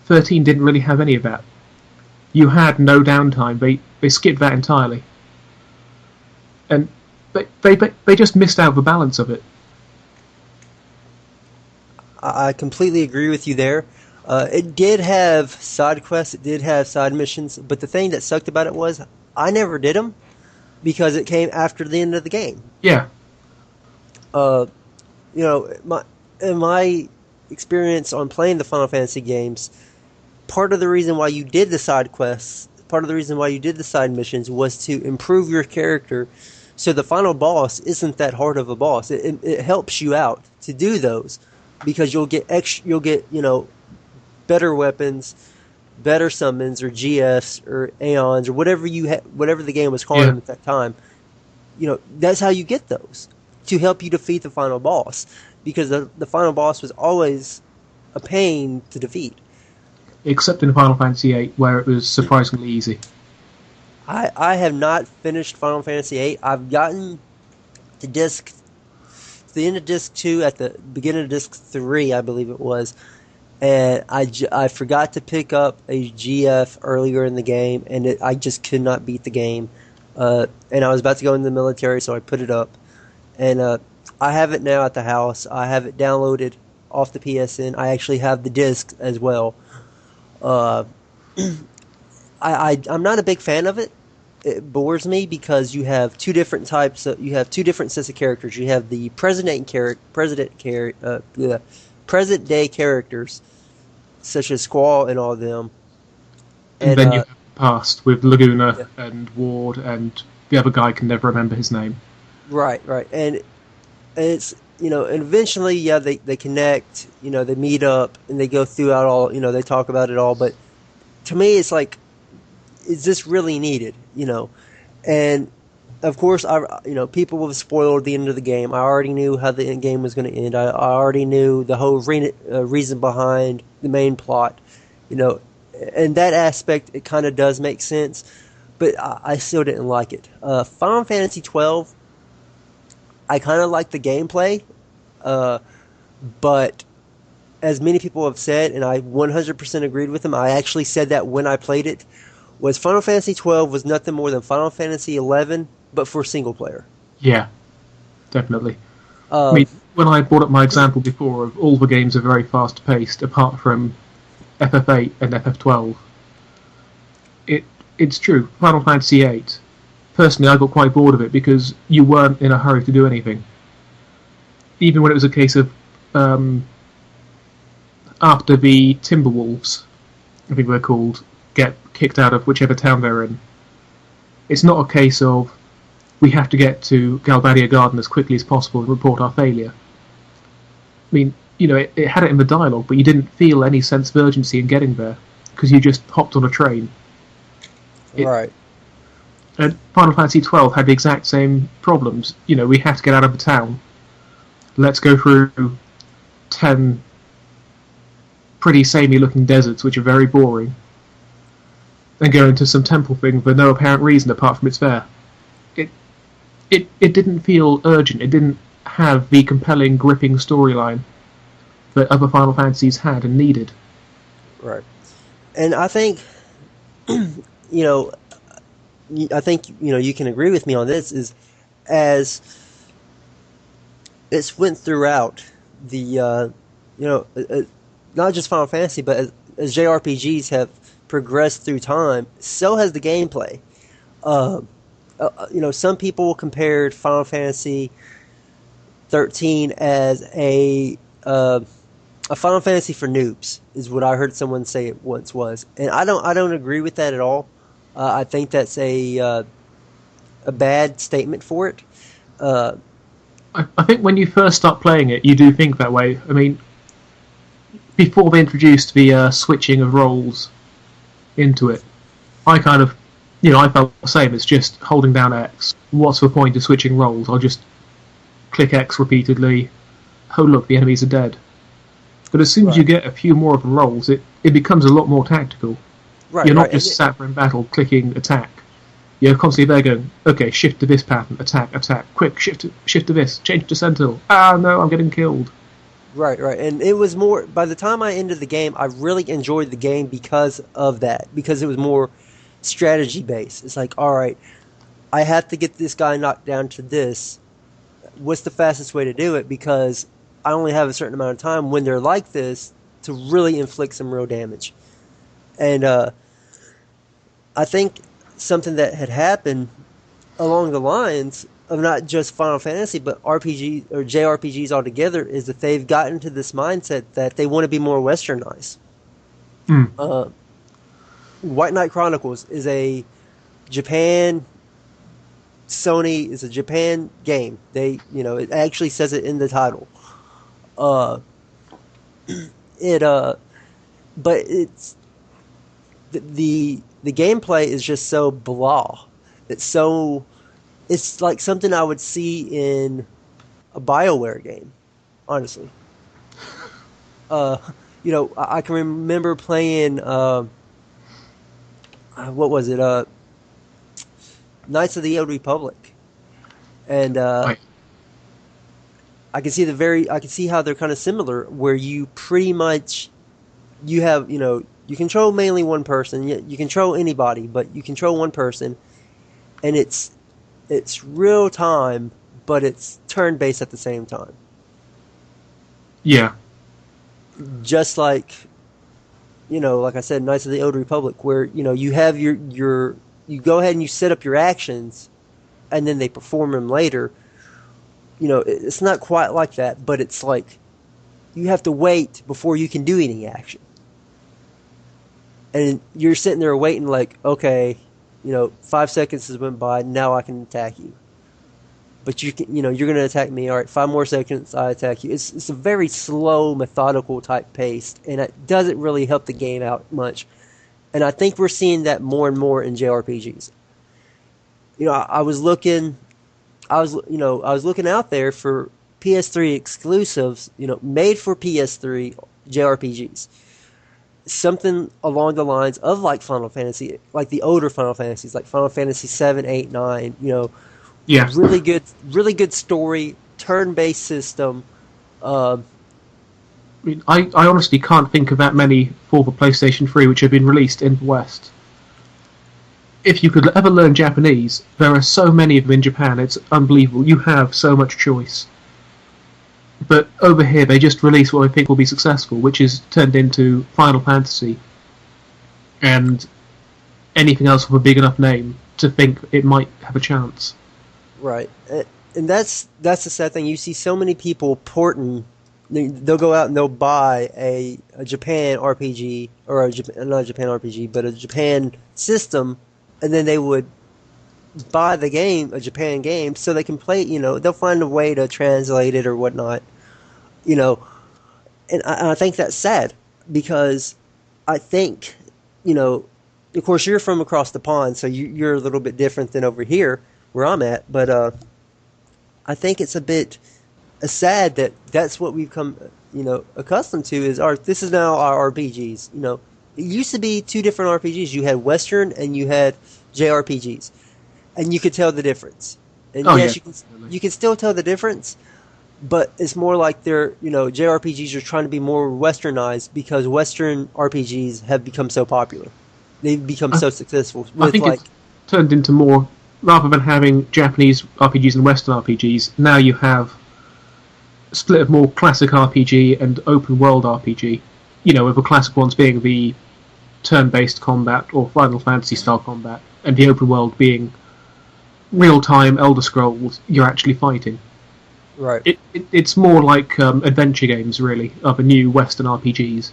13 didn't really have any of that. You had no downtime. They skipped that entirely. And they just missed out the balance of it. I completely agree with you there. It did have side quests, it did have side missions, but the thing that sucked about it was I never did them because it came after the end of the game. Yeah, Uh, in my experience on playing the Final Fantasy games, part of the reason why you did the side quests, part of the reason why you did the side missions was to improve your character so the final boss isn't that hard of a boss. It helps you out to do those because you'll get, better weapons, better summons or GFs or Aeons or whatever the game was calling yeah. them at that time. That's how you get those to help you defeat the final boss because the final boss was always a pain to defeat. Except in Final Fantasy VIII, where it was surprisingly easy. I have not finished Final Fantasy VIII. I've gotten to the end of disc 2 at the beginning of disc 3, I believe it was, and I forgot to pick up a GF earlier in the game, and I just could not beat the game. And I was about to go into the military, so I put it up, and I have it now at the house. I have it downloaded off the PSN. I actually have the disc as well. Uh, I'm not a big fan of it. It bores me because you have two different you have two different sets of characters. You have the present day characters, such as Squall and all of them. And And then you have the past with Laguna yeah, and Ward, and the other guy can never remember his name. right. And it's, and eventually, yeah, they connect, they meet up and they go throughout all, they talk about it all. But to me, it's like, is this really needed? And of course, people have spoiled the end of the game. I already knew how the end game was going to end. I already knew the whole reason behind the main plot. And that aspect, it kind of does make sense, but I still didn't like it. Final Fantasy 12, I kind of like the gameplay, but as many people have said, and I 100% agreed with them, I actually said that when I played it, was Final Fantasy 12 was nothing more than Final Fantasy 11, but for single player. Yeah, definitely. I Uh, mean, when I brought up my example before of all the games are very fast paced, apart from FF8 and FF12, it's true. Final Fantasy VIII. Personally, I got quite bored of it because you weren't in a hurry to do anything. Even when it was a case of after the Timberwolves, I think they're called, get kicked out of whichever town they're in. It's not a case of we have to get to Galbadia Garden as quickly as possible and report our failure. I mean, it had it in the dialogue, but you didn't feel any sense of urgency in getting there because you just hopped on a train. right. And Final Fantasy XII had the exact same problems. We have to get out of the town. Let's go through 10 pretty samey-looking deserts, which are very boring, and go into some temple thing for no apparent reason apart from it's there. It didn't feel urgent. It didn't have the compelling, gripping storyline that other Final Fantasies had and needed. Right. And I think, you know, you can agree with me on this is as it's went throughout the, not just Final Fantasy, but as JRPGs have progressed through time, so has the gameplay. Uh, some people compared Final Fantasy 13 as a Final Fantasy for noobs, is what I heard someone say it once was, and I don't agree with that at all. I think that's a bad statement for it. Uh, I think when you first start playing it, you do think that way. I mean, before they introduced the switching of roles into it, I kind of, I felt the same. It's just holding down X. What's the point of switching roles? I'll just click X repeatedly. Oh look, the enemies are dead. But as soon as you right, get a few more of the roles, it becomes a lot more tactical. right, You're not right, just sat there in battle clicking attack. You're constantly there going, okay, shift to this pattern, attack, quick, shift to this, change to Sentinel. Ah, no, I'm getting killed. right. And it was more. By the time I ended the game, I really enjoyed the game because of that. Because it was more strategy based. It's like, all right, I have to get this guy knocked down to this. What's the fastest way to do it? Because I only have a certain amount of time when they're like this to really inflict some real damage. And I think something that had happened along the lines of not just Final Fantasy but RPG or JRPGs altogether is that they've gotten to this mindset that they want to be more westernized. Mm. White Knight Chronicles is a Japan Sony is a Japan game. It actually says it in the title. Uh, it but the gameplay is just so blah. It's like something I would see in a BioWare game, honestly. Uh, I can remember playing what was it? Knights of the Old Republic, and Right. I can see how they're kind of similar, where you pretty much you have you control mainly one person. You control anybody, but you control one person, and it's real time, but it's turn based at the same time. Yeah. Just like like I said, Knights of the Old Republic, where you have your you go ahead and you set up your actions, and then they perform them later. It's not quite like that, but it's like you have to wait before you can do any action. And you're sitting there waiting like, okay, 5 seconds has went by, now I can attack you. But you're going to attack me. All right, 5 more seconds, I attack you. It's a very slow, methodical type pace, and it doesn't really help the game out much. And I think we're seeing that more and more in JRPGs. I was looking out there for PS3 exclusives, made for PS3 JRPGs. Something along the lines of like Final Fantasy, like the older Final Fantasies, like Final Fantasy 7, 8, 9, Yeah. really good story, turn-based system. I mean, I honestly can't think of that many for the PlayStation 3 which have been released in the West. If you could ever learn Japanese, there are so many of them in Japan, it's unbelievable. You have so much choice. But over here, they just release what I think will be successful, which is turned into Final Fantasy. And anything else with a big enough name to think it might have a chance. Right, and that's the sad thing. You see so many people porting. They'll go out and they'll buy a Japan RPG or not a Japan RPG, but a Japan system, and then they would buy the game, a Japan game, so they can play. They'll find a way to translate it or whatnot. And I think that's sad because I think of course you're from across the pond, so you're a little bit different than over here where I'm at, but I think it's a bit sad that that's what we've come accustomed to is this is now our RPGs. It used to be two different RPGs. You had Western and you had JRPGs, and you could tell the difference. And yes, you can still tell the difference, but it's more like they're JRPGs are trying to be more westernized because Western RPGs have become so popular. They've become so successful. I think it's turned into more, rather than having Japanese RPGs and Western RPGs, now you have a split of more classic RPG and open world RPG. With the classic ones being the turn-based combat or Final Fantasy style combat, and the open world being real-time Elder Scrolls. You're actually fighting. Right. It's more like adventure games, really, of the new Western RPGs.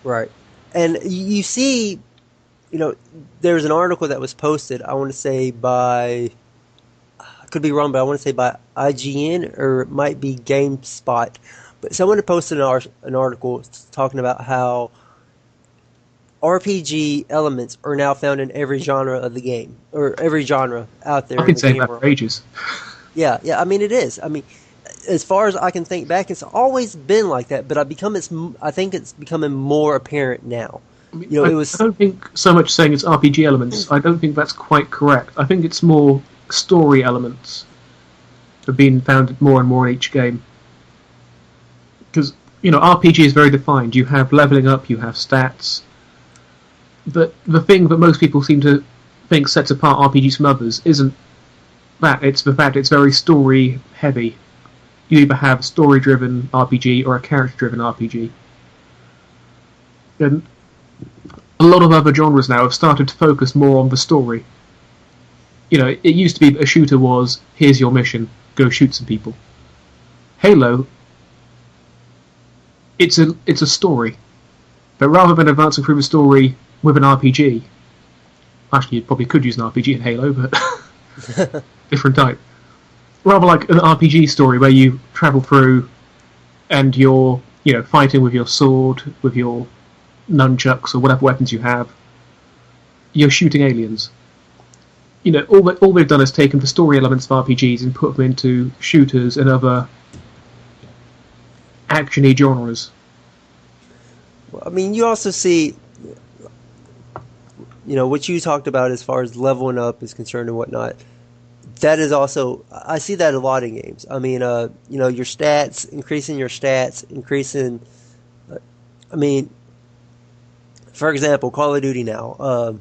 Right. And you see, there's an article that was posted, I want to say by, I could be wrong, but I want to say by IGN, or it might be GameSpot. But someone had posted an article talking about how RPG elements are now found in every genre of the game, or every genre out there. I've been saying that for ages. Yeah, I mean, it is. I mean, as far as I can think back, it's always been like that, but I think it's becoming more apparent now. I don't think so much saying it's RPG elements. I don't think that's quite correct. I think it's more story elements have been found more and more in each game. Because, RPG is very defined. You have leveling up, you have stats. But the thing that most people seem to think sets apart RPGs from others isn't that. It's the fact it's very story heavy. You either have a story-driven RPG or a character-driven RPG. And a lot of other genres now have started to focus more on the story. It used to be a shooter was, here's your mission, go shoot some people. Halo, it's a story. But rather than advancing through the story with an RPG, actually you probably could use an RPG in Halo, but different type. Rather like an RPG story where you travel through and you're, fighting with your sword, with your nunchucks or whatever weapons you have. You're shooting aliens. All they've done is taken the story elements of RPGs and put them into shooters and other action-y genres. Well, I mean, you also see, what you talked about as far as leveling up is concerned and whatnot. That is also, I see that a lot in games. I mean, your stats, increasing. I mean, for example, Call of Duty now.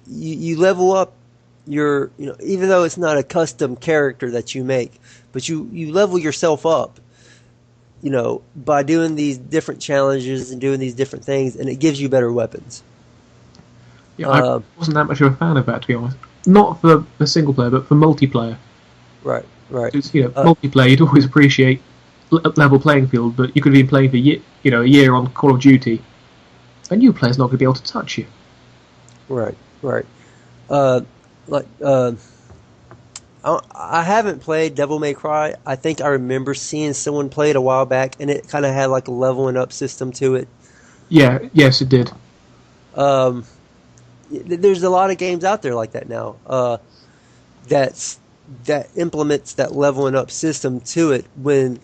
You level up your, even though it's not a custom character that you make, but you level yourself up, by doing these different challenges and doing these different things, and it gives you better weapons. Yeah, I wasn't that much of a fan of that, to be honest. Not for the single player, but for multiplayer. Right. It's, multiplayer, you'd always appreciate level playing field, but you could have been playing for a year on Call of Duty, a new player's not going to be able to touch you. Right. I haven't played Devil May Cry. I think I remember seeing someone play it a while back, and it kind of had like a leveling up system to it. Yeah, yes, it did. There's a lot of games out there like that now. That implements that leveling up system to it. When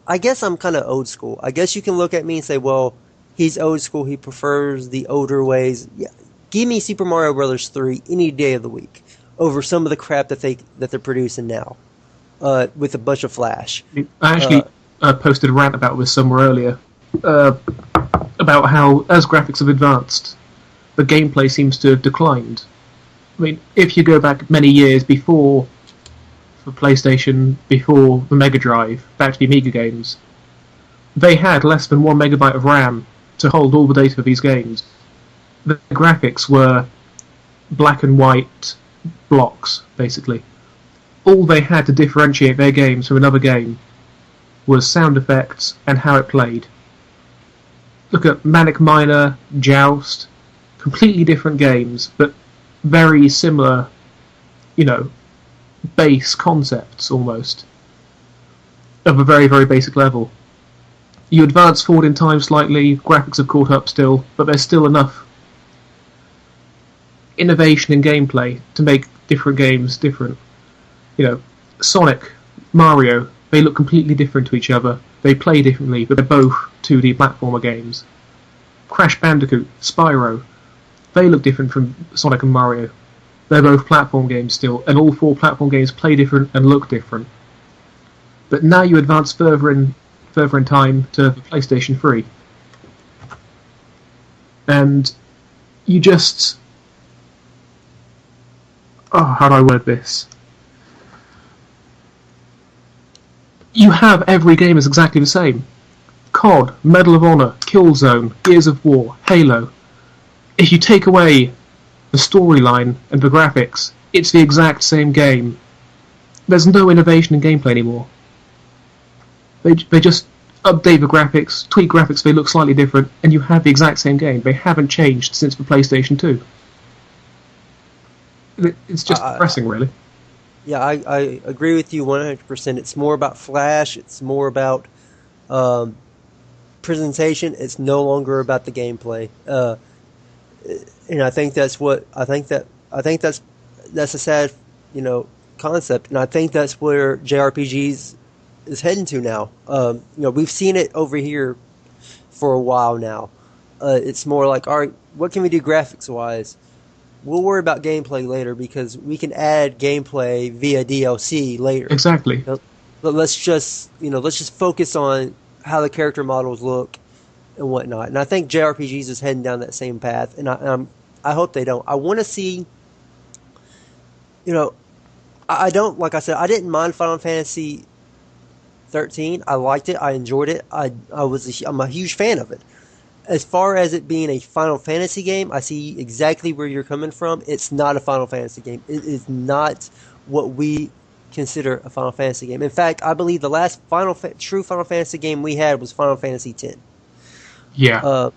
I guess I'm kind of old school. I guess you can look at me and say, well, he's old school. He prefers the older ways. Yeah, give me Super Mario Brothers 3 any day of the week over some of the crap that they're producing now, with a bunch of flash. I actually posted a rant about this somewhere earlier, about how as graphics have advanced, the gameplay seems to have declined. I mean, if you go back many years before the PlayStation, before the Mega Drive, back to the Amiga games, they had less than 1 megabyte of RAM to hold all the data for these games. The graphics were black and white blocks, basically. All they had to differentiate their games from another game was sound effects and how it played. Look at Manic Miner, Joust, completely different games, but very similar, base concepts almost, of a very, very basic level. You advance forward in time slightly, graphics have caught up still, but there's still enough innovation in gameplay to make different games different. Sonic, Mario, they look completely different to each other. They play differently, but they're both 2D platformer games. Crash Bandicoot, Spyro, they look different from Sonic and Mario. They're both platform games still, and all 4 platform games play different and look different. But now you advance further in time to the PlayStation 3. And you just... how do I word this? You have every game is exactly the same. COD, Medal of Honor, Killzone, Gears of War, Halo. If you take away the storyline and the graphics, it's the exact same game. There's no innovation in gameplay anymore. They just update the graphics, tweak graphics, they look slightly different, and you have the exact same game. They haven't changed since the PlayStation 2. It's just depressing, really. Yeah, I agree with you 100%. It's more about flash. It's more about presentation. It's no longer about the gameplay. And I think that's a sad, concept. And I think that's where JRPGs is heading to now. We've seen it over here for a while now. It's more like, all right, what can we do graphics wise? We'll worry about gameplay later because we can add gameplay via DLC later. Exactly. But let's just focus on how the character models look and whatnot. And I think JRPGs is heading down that same path. And I hope they don't. I want to see, I don't, like I said, I didn't mind Final Fantasy 13. I liked it. I enjoyed it. I'm a huge fan of it. As far as it being a Final Fantasy game, I see exactly where you're coming from. It's not a Final Fantasy game. It is not what we consider a Final Fantasy game. In fact, I believe the last true Final Fantasy game we had was Final Fantasy X. Yeah.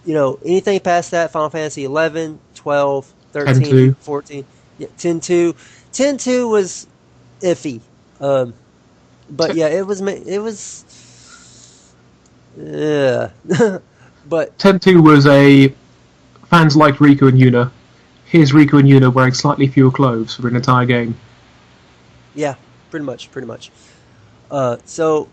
Anything past that, Final Fantasy 11, 12, 13, 10-2. 14, yeah, 10-2. 10-2 was iffy. But yeah, it was. Yeah. But 10-2 was fans liked Riku and Yuna. Here's Riku and Yuna wearing slightly fewer clothes for an entire game. yeah, pretty much. So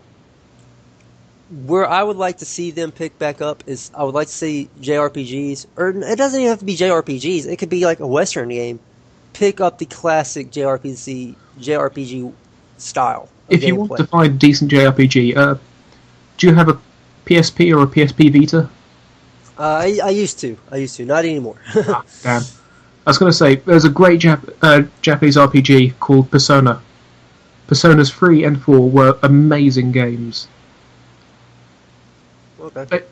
where I would like to see them pick back up is I would like to see JRPGs, or it doesn't even have to be JRPGs. It could be like a Western game. Pick up the classic JRPG style. If you want to find a decent JRPG, do you have a PSP or a PSP Vita? I used to, not anymore. Damn. I was going to say, there's a great Japanese RPG called Persona. Personas 3 and 4 were amazing games. Okay.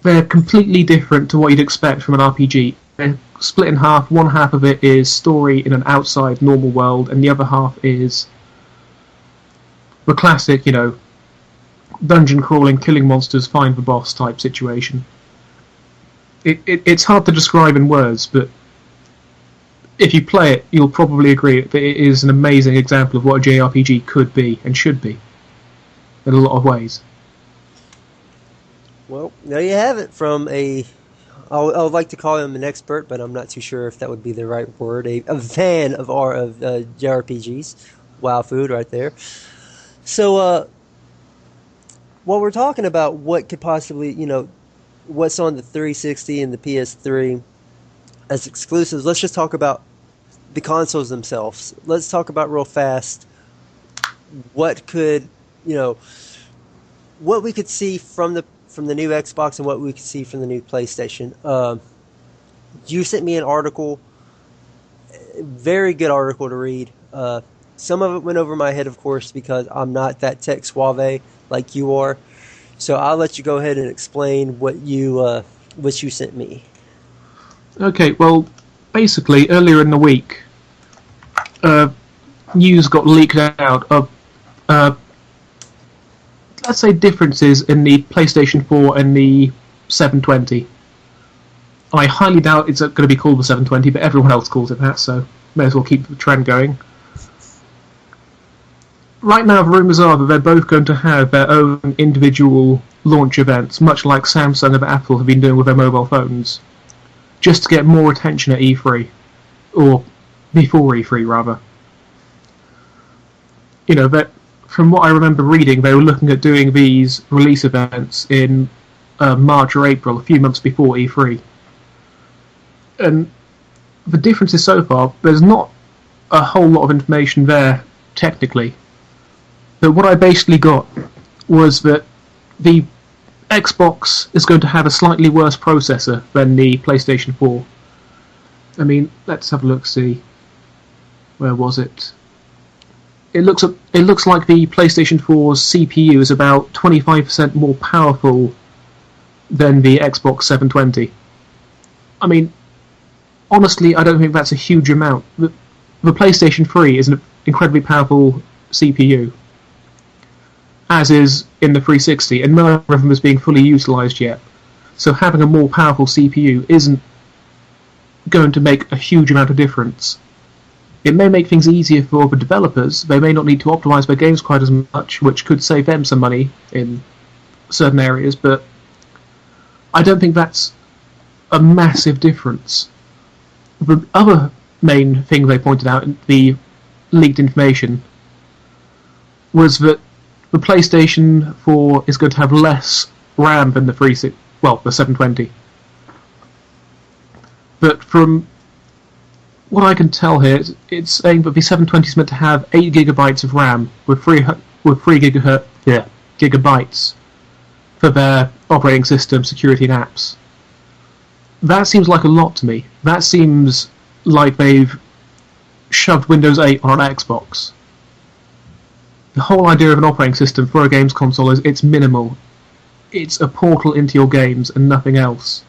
They're completely different to what you'd expect from an RPG. They're split in half. One half of it is story in an outside normal world, and the other half is the classic, dungeon crawling, killing monsters, find the boss type situation. It's hard to describe in words, but if you play it, you'll probably agree that it is an amazing example of what a JRPG could be and should be in a lot of ways. Well, there you have it from I would like to call him an expert, but I'm not too sure if that would be the right word. A fan of JRPGs. WowFood right there. So, while we're talking about what could possibly, what's on the 360 and the PS3 as exclusives, let's just talk about the consoles themselves. Let's talk about real fast what could, what we could see from the new Xbox and what we could see from the new PlayStation. You sent me an article, very good article to read. Some of it went over my head, of course, because I'm not that tech suave like you are. So I'll let you go ahead and explain what you sent me. Okay, well, basically, earlier in the week, news got leaked out of, let's say, differences in the PlayStation 4 and the 720. I highly doubt it's going to be called the 720, but everyone else calls it that, so may as well keep the trend going. Right now, the rumours are that they're both going to have their own individual launch events, much like Samsung and Apple have been doing with their mobile phones, just to get more attention at E3, or before E3, rather. That from what I remember reading, they were looking at doing these release events in March or April, a few months before E3. And the difference is so far, there's not a whole lot of information there, technically. But what I basically got was that the Xbox is going to have a slightly worse processor than the PlayStation 4. I mean, let's have a look, see. Where was it? It looks like the PlayStation 4's CPU is about 25% more powerful than the Xbox 720. I mean, honestly, I don't think that's a huge amount. The PlayStation 3 is an incredibly powerful CPU, as is in the 360, and none of them is being fully utilised yet. So having a more powerful CPU isn't going to make a huge amount of difference. It may make things easier for the developers. They may not need to optimise their games quite as much, which could save them some money in certain areas, but I don't think that's a massive difference. The other main thing they pointed out in the leaked information was that the PlayStation 4 is going to have less RAM than the 720. But from what I can tell here, it's saying that the 720 is meant to have 8 gigabytes of RAM with 3 gigabytes for their operating system, security, and apps. That seems like a lot to me. That seems like they've shoved Windows 8 on an Xbox. The whole idea of an operating system for a games console is it's minimal. It's a portal into your games and nothing else.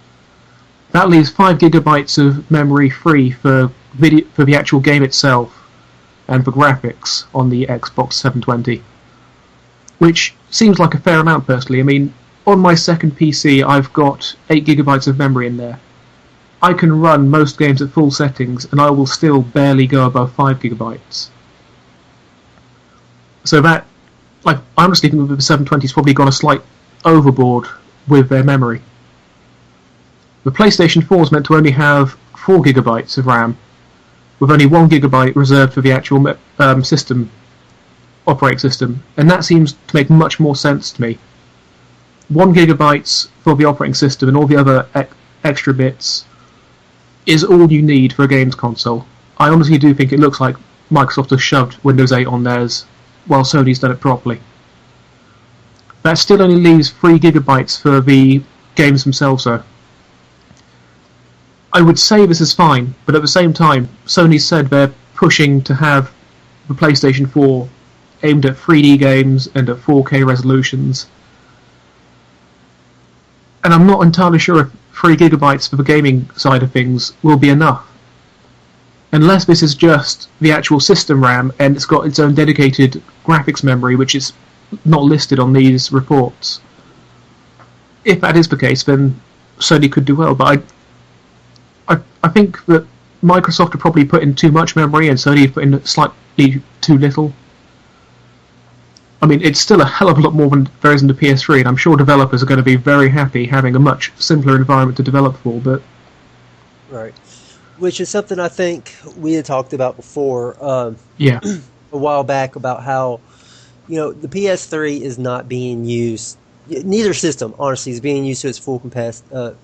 That leaves 5 gigabytes of memory free for the actual game itself and for graphics on the Xbox 720, which seems like a fair amount personally. I mean, on my second PC, I've got 8 gigabytes of memory in there. I can run most games at full settings, and I will still barely go above 5 gigabytes. So that, like, I'm just thinking that the 720's probably gone a slight overboard with their memory. The PlayStation 4 is meant to only have 4 gigabytes of RAM, with only 1 gigabyte reserved for the actual operating system, and that seems to make much more sense to me. 1 gigabyte for the operating system and all the other extra bits is all you need for a games console. I honestly do think it looks like Microsoft has shoved Windows 8 on theirs, while Sony's done it properly. That still only leaves 3 gigabytes for the games themselves, though. I would say this is fine, but at the same time, Sony said they're pushing to have the PlayStation 4 aimed at 3D games and at 4K resolutions. And I'm not entirely sure if 3 gigabytes for the gaming side of things will be enough. Unless this is just the actual system RAM and it's got its own dedicated graphics memory, which is not listed on these reports. If that is the case, then Sony could do well, but I think that Microsoft have probably put in too much memory and Sony have put in slightly too little. I mean, it's still a hell of a lot more than there is in the PS3, and I'm sure developers are going to be very happy having a much simpler environment to develop for, but... Right. Which is something I think we had talked about before, yeah, a while back, about how, the PS3 is not being used, neither system, honestly, is being used to its full capacity,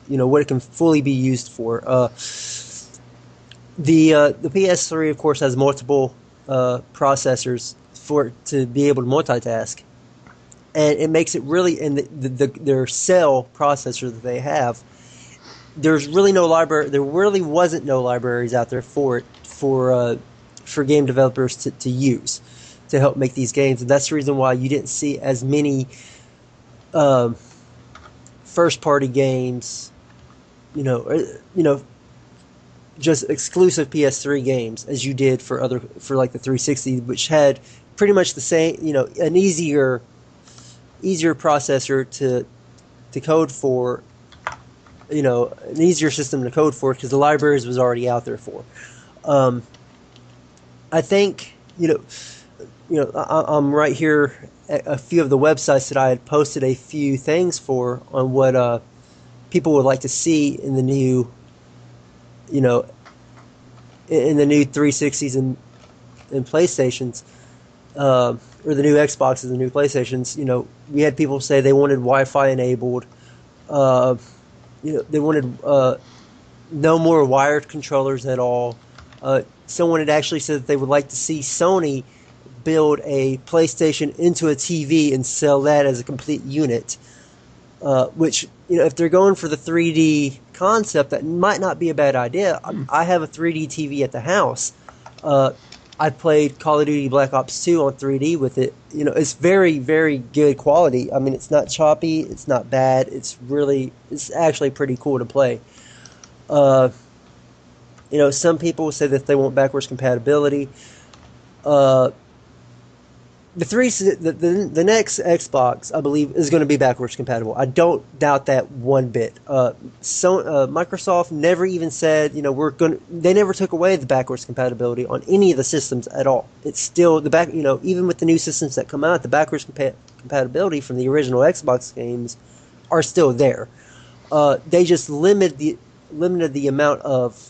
what it can fully be used for. The PS3, of course, has multiple processors for it to be able to multitask, and it makes it really, and their cell processor that they have, there's really no library. There really wasn't no libraries out there for it for game developers to use to help make these games, and that's the reason why you didn't see as many first party games, just exclusive PS3 games as you did for like the 360, which had pretty much the same, an easier processor to code for, an easier system to code for because the libraries was already out there for. I think, I'm right here at a few of the websites that I had posted a few things for on what people would like to see in the new, in the new 360s and PlayStations, or the new Xboxes and new PlayStations. We had people say they wanted Wi-Fi enabled. They wanted no more wired controllers at all. Someone had actually said that they would like to see Sony build a PlayStation into a TV and sell that as a complete unit. Which, if they're going for the 3D concept, that might not be a bad idea. I have a 3D TV at the house. I played Call of Duty Black Ops 2 on 3D with it. It's very, very good quality. I mean, it's not choppy. It's not bad. It's actually pretty cool to play. Some people say that they want backwards compatibility. The next Xbox, I believe, is going to be backwards compatible. I don't doubt that one bit. Microsoft never even said, they never took away the backwards compatibility on any of the systems at all. It's still even with the new systems that come out, the backwards compatibility from the original Xbox games are still there. They just limited the amount of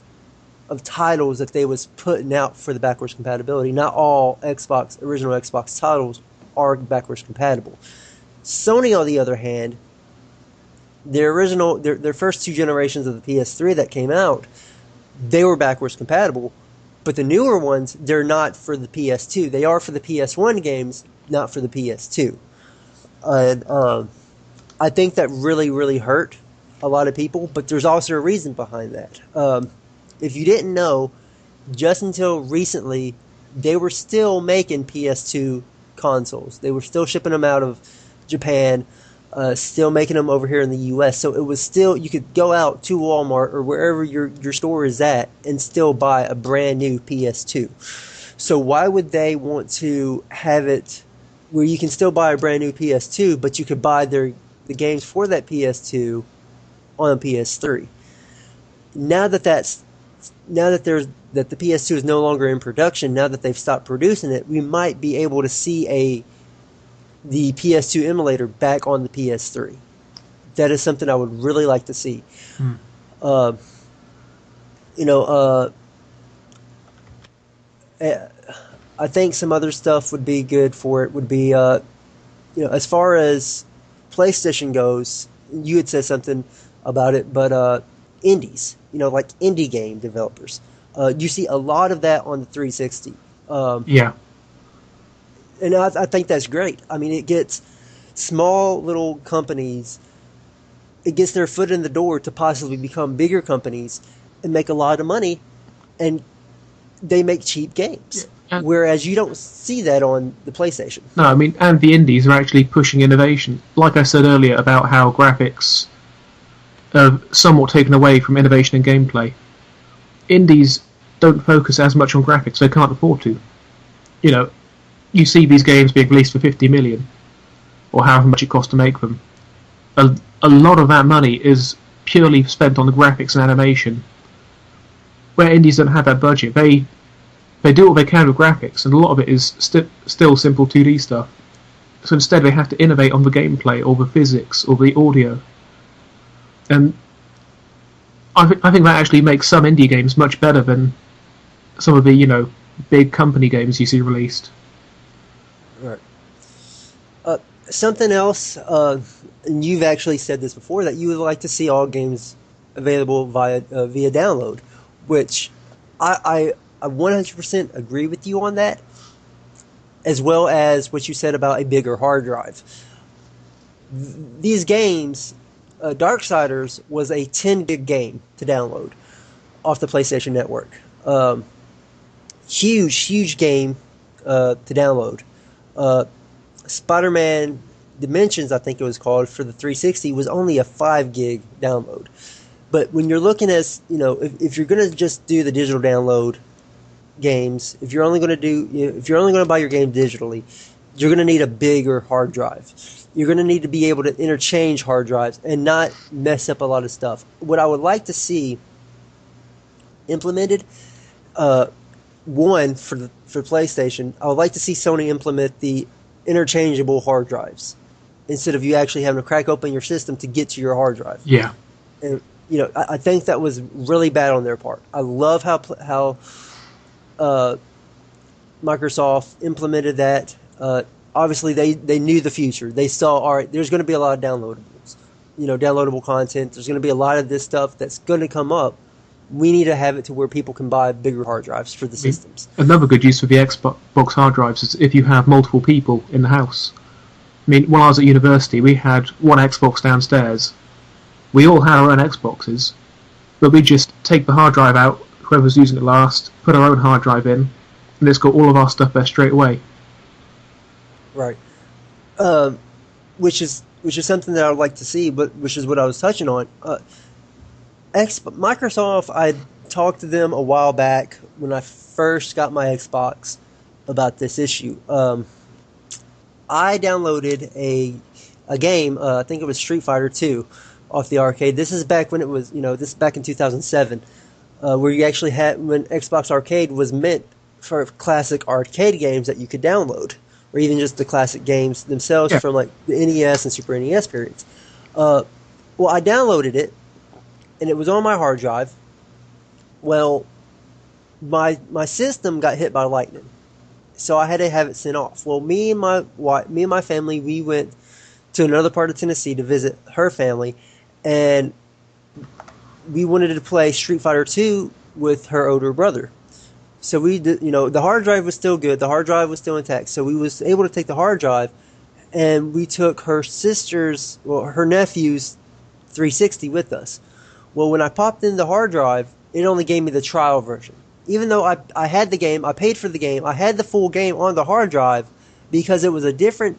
titles that they was putting out for the backwards compatibility. Not all original Xbox titles are backwards compatible. Sony, on the other hand, their first two generations of the PS3 that came out, they were backwards compatible, but the newer ones, they're not for the PS2. They are for the PS1 games, not for the PS2. And I think that really, really hurt a lot of people, but there's also a reason behind that. If you didn't know, just until recently, they were still making PS2 consoles. They were still shipping them out of Japan, still making them over here in the U.S. So it was still, you could go out to Walmart or wherever your store is at and still buy a brand new PS2. So why would they want to have it where you can still buy a brand new PS2, but you could buy the games for that PS2 on a PS3? Now that the PS2 is no longer in production, now that they've stopped producing it, we might be able to see the PS2 emulator back on the PS3. That is something I would really like to see. Hmm. Uh, you know, I think some other stuff would be good for it. Would be, as far as PlayStation goes, you had said something about it, but indies, like indie game developers, you see a lot of that on the 360. Yeah. And I think that's great. I mean, it gets small little companies, it gets their foot in the door to possibly become bigger companies and make a lot of money, and they make cheap games. Yeah. Whereas you don't see that on the PlayStation. No, I mean, and the indies are actually pushing innovation. Like I said earlier about how graphics are somewhat taken away from innovation in gameplay. Indies don't focus as much on graphics, they can't afford to. You see these games being released for 50 million, or however much it costs to make them. A lot of that money is purely spent on the graphics and animation, where indies don't have that budget. They do what they can with graphics, and a lot of it is still simple 2D stuff. So instead they have to innovate on the gameplay, or the physics, or the audio. And I think that actually makes some indie games much better than some of the, big company games you see released. Right. Something else, and you've actually said this before, that you would like to see all games available via download, which I 100% agree with you on that, as well as what you said about a bigger hard drive. These games, Darksiders was a 10 gig game to download off the PlayStation Network. Huge game to download. Spider-Man Dimensions, I think it was called, for the 360 was only a 5 gig download. But when you're looking at, if you're going to just do the digital download games, if you're only going to buy your game digitally, you're going to need a bigger hard drive. You're going to need to be able to interchange hard drives and not mess up a lot of stuff. What I would like to see implemented, one, for PlayStation, I would like to see Sony implement the interchangeable hard drives instead of you actually having to crack open your system to get to your hard drive. Yeah. And I think that was really bad on their part. I love how Microsoft implemented that. Obviously, they knew the future. They saw, all right, there's going to be a lot of downloadables, downloadable content. There's going to be a lot of this stuff that's going to come up. We need to have it to where people can buy bigger hard drives for the systems. Another good use for the Xbox hard drives is if you have multiple people in the house. I mean, when I was at university, we had one Xbox downstairs. We all had our own Xboxes, but we just take the hard drive out, whoever was using it last, put our own hard drive in, and it's got all of our stuff there straight away. Right. Which is something that I would like to see, but which is what I was touching on. Microsoft, I talked to them a while back when I first got my Xbox about this issue. I downloaded a game, I think it was Street Fighter 2, off the arcade. This is back when it was, this is back in 2007, where you actually had, when Xbox Arcade was meant for classic arcade games that you could download, or even just the classic games themselves from like the NES and Super NES periods. Well, I downloaded it, and it was on my hard drive. Well, my system got hit by lightning, so I had to have it sent off. Well, me and my family, we went to another part of Tennessee to visit her family, and we wanted to play Street Fighter 2 with her older brother. So we did, the hard drive was still good. The hard drive was still intact. So we was able to take the hard drive, and we took her nephew's 360 with us. Well, when I popped in the hard drive, it only gave me the trial version. even though I had the game, I paid for the game, I had the full game on the hard drive, because it was a different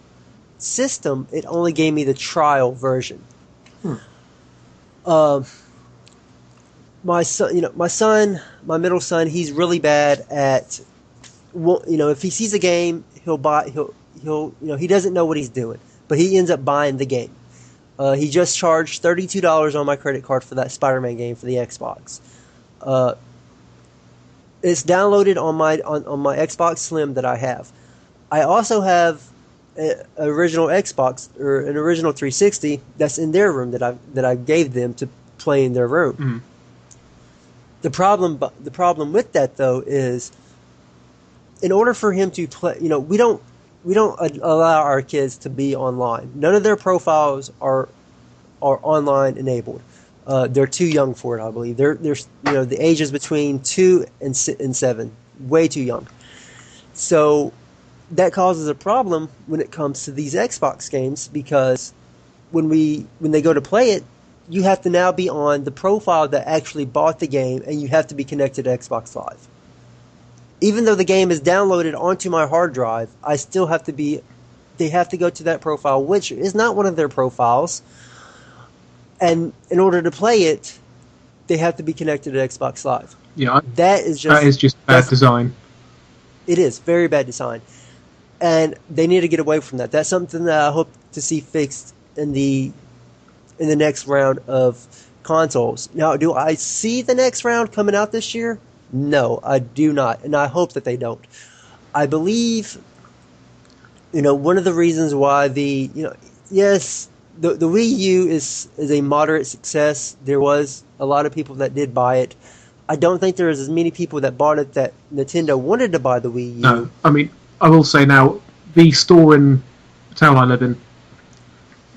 system, it only gave me the trial version. Hmm. Um, my son, my middle son, he's really bad at, if he sees a game, he doesn't know what he's doing, but he ends up buying the game. He just charged $32 on my credit card for that Spider-Man game for the Xbox. It's downloaded on my Xbox Slim that I have. I also have an original Xbox or an original 360 that's in their room that I gave them to play in their room. Mm. The problem with that though is, in order for him to play, we don't allow our kids to be online. None of their profiles are online enabled. They're too young for it, I believe. They're the ages between 2 and 7, way too young. So that causes a problem when it comes to these Xbox games, because when they go to play it, you have to now be on the profile that actually bought the game, and you have to be connected to Xbox Live. Even though the game is downloaded onto my hard drive, I still have to be. They have to go to that profile, which is not one of their profiles. And in order to play it, they have to be connected to Xbox Live. Yeah, that is just bad design. It is very bad design, and they need to get away from that. That's something that I hope to see fixed in the next round of consoles. Now, do I see the next round coming out this year? No, I do not, and I hope that they don't. I believe, one of the reasons why yes, the Wii U is a moderate success. There was a lot of people that did buy it. I don't think there was as many people that bought it that Nintendo wanted to buy the Wii U. No, I mean, I will say now, the store in the town I live in,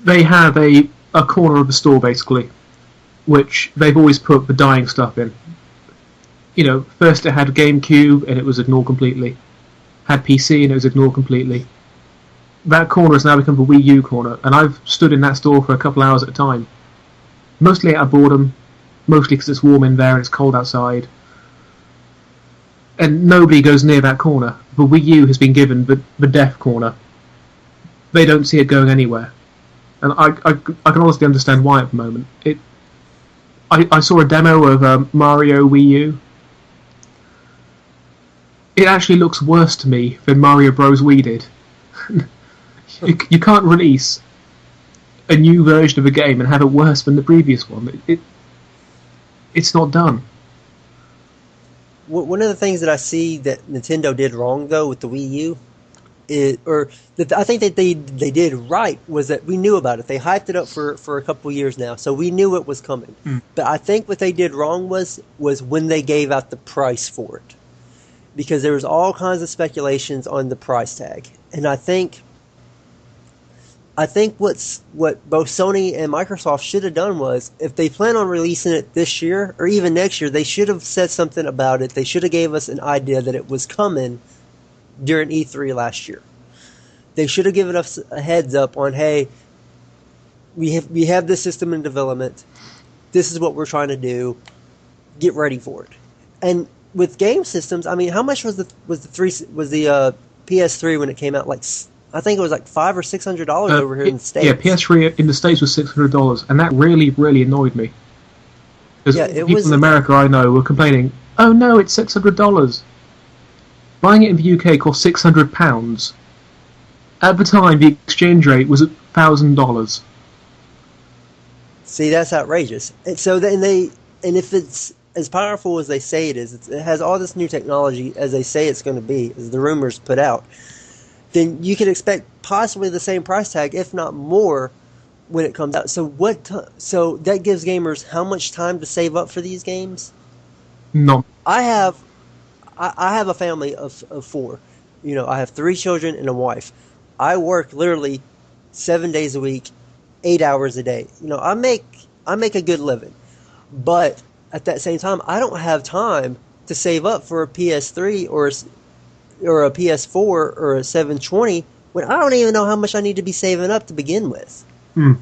they have a corner of the store, basically, which they've always put the dying stuff in. First it had GameCube, and it was ignored completely. Had PC, and it was ignored completely. That corner has now become the Wii U corner, and I've stood in that store for a couple hours at a time. Mostly out of boredom, mostly because it's warm in there and it's cold outside. And nobody goes near that corner. The Wii U has been given the deaf corner. They don't see it going anywhere. And I can honestly understand why at the moment. I saw a demo of Mario Wii U. It actually looks worse to me than Mario Bros. Wii did. You can't release a new version of a game and have it worse than the previous one. It's not done. One of the things that I see that Nintendo did wrong, though, with the Wii U, I think that they did right, was that we knew about it. They hyped it up for a couple years now, so we knew it was coming. Mm. But I think what they did wrong was when they gave out the price for it, because there was all kinds of speculations on the price tag, and I think what both Sony and Microsoft should have done was, if they plan on releasing it this year or even next year, they should have said something about it. They should have gave us an idea that it was coming during E3 last year. They should have given us a heads up on, hey, we have this system in development. This is what we're trying to do. Get ready for it. And with game systems, I mean, how much was the PS3 when it came out? Like, I think it was like $500 or $600 over here in the States. Yeah, PS3 in the States was $600, and that really, really annoyed me. Because people in America I know were complaining, "Oh no, it's $600." Buying it in the UK cost £600. At the time, the exchange rate was $1,000. See, that's outrageous. And so if it's as powerful as they say it is, it has all this new technology as they say it's going to be, as the rumors put out, then you can expect possibly the same price tag, if not more, when it comes out. So so that gives gamers how much time to save up for these games? No. I have a family of 4. I have 3 children and a wife. I work literally 7 days a week, 8 hours a day. I make a good living, but at that same time, I don't have time to save up for a PS3 or a PS4 or a 720 when I don't even know how much I need to be saving up to begin with. Mm.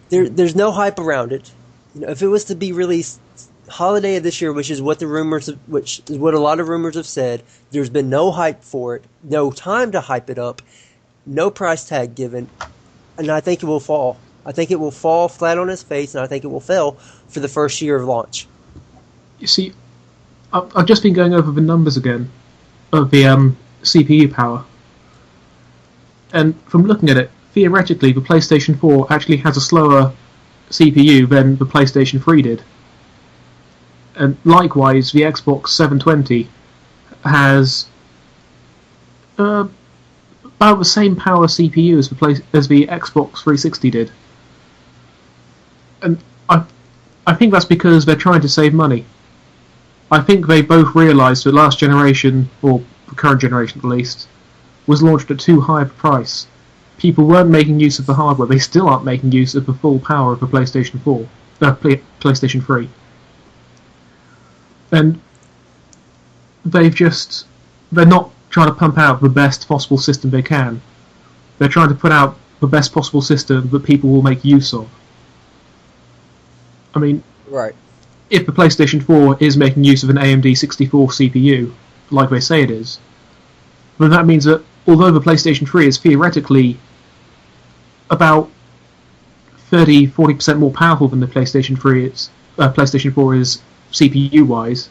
There's no hype around it. If it was to be released holiday of this year, which is what which is what a lot of rumors have said. There's been no hype for it, no time to hype it up, no price tag given, and I think it will fall. I think it will fall flat on its face, and I think it will fail for the first year of launch. You see, I've just been going over the numbers again of the CPU power, and from looking at it, theoretically, the PlayStation 4 actually has a slower CPU than the PlayStation 3 did. And likewise, the Xbox 720 has about the same power CPU as the Xbox 360 did. And I think that's because they're trying to save money. I think they both realised that last generation, or the current generation at least, was launched at too high of a price. People weren't making use of the hardware. They still aren't making use of the full power of the PlayStation 4, PlayStation 3. And they're not trying to pump out the best possible system they can. They're trying to put out the best possible system that people will make use of. I mean, Right. if the PlayStation 4 is making use of an AMD 64 CPU, like they say it is, then that means that although the PlayStation 3 is theoretically about 30-40% more powerful than the PlayStation 4 is CPU-wise,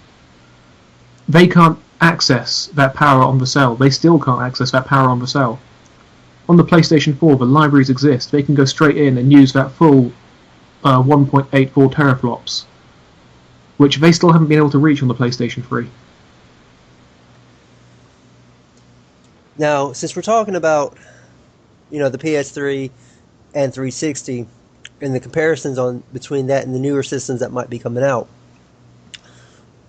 they can't access that power on the cell. They still can't access that power on the cell. On the PlayStation 4, the libraries exist. They can go straight in and use that full 1.84 teraflops, which they still haven't been able to reach on the PlayStation 3. Now, since we're talking about, the PS3 and 360 and the comparisons between that and the newer systems that might be coming out,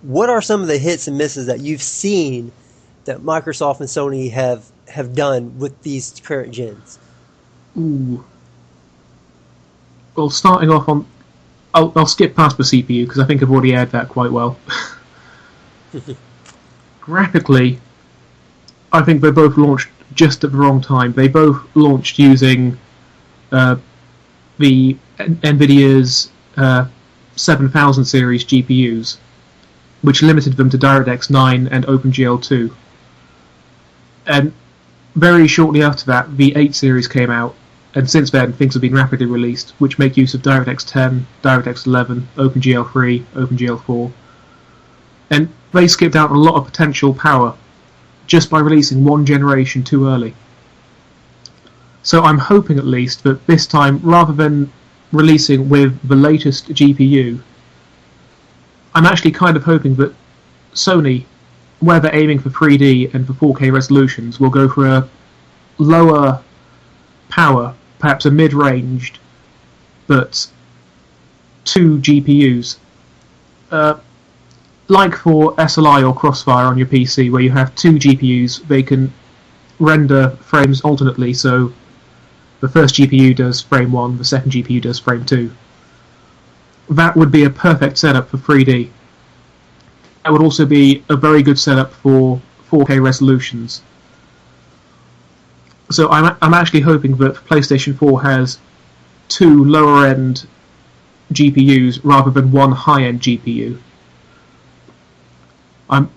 what are some of the hits and misses that you've seen that Microsoft and Sony have done with these current gens? Ooh. Well, starting off on... I'll skip past the CPU because I think I've already aired that quite well. Graphically, I think they both launched just at the wrong time. They both launched using the NVIDIA's 7000 series GPUs, which limited them to DirectX 9 and OpenGL 2. And very shortly after that, the 8 series came out, and since then things have been rapidly released, which make use of DirectX 10, DirectX 11, OpenGL 3, OpenGL 4. And they skipped out a lot of potential power just by releasing one generation too early. So I'm hoping at least that this time, rather than releasing with the latest GPU, I'm actually kind of hoping that Sony, where they're aiming for 3D and for 4K resolutions, will go for a lower power, perhaps a mid-ranged, but 2 GPUs. Like for SLI or Crossfire on your PC, where you have 2 GPUs, they can render frames alternately, so the first GPU does frame 1, the second GPU does frame 2. That would be a perfect setup for 3D. That would also be a very good setup for 4K resolutions. So I'm actually hoping that PlayStation 4 has 2 lower-end GPUs rather than 1 high-end GPU. I'm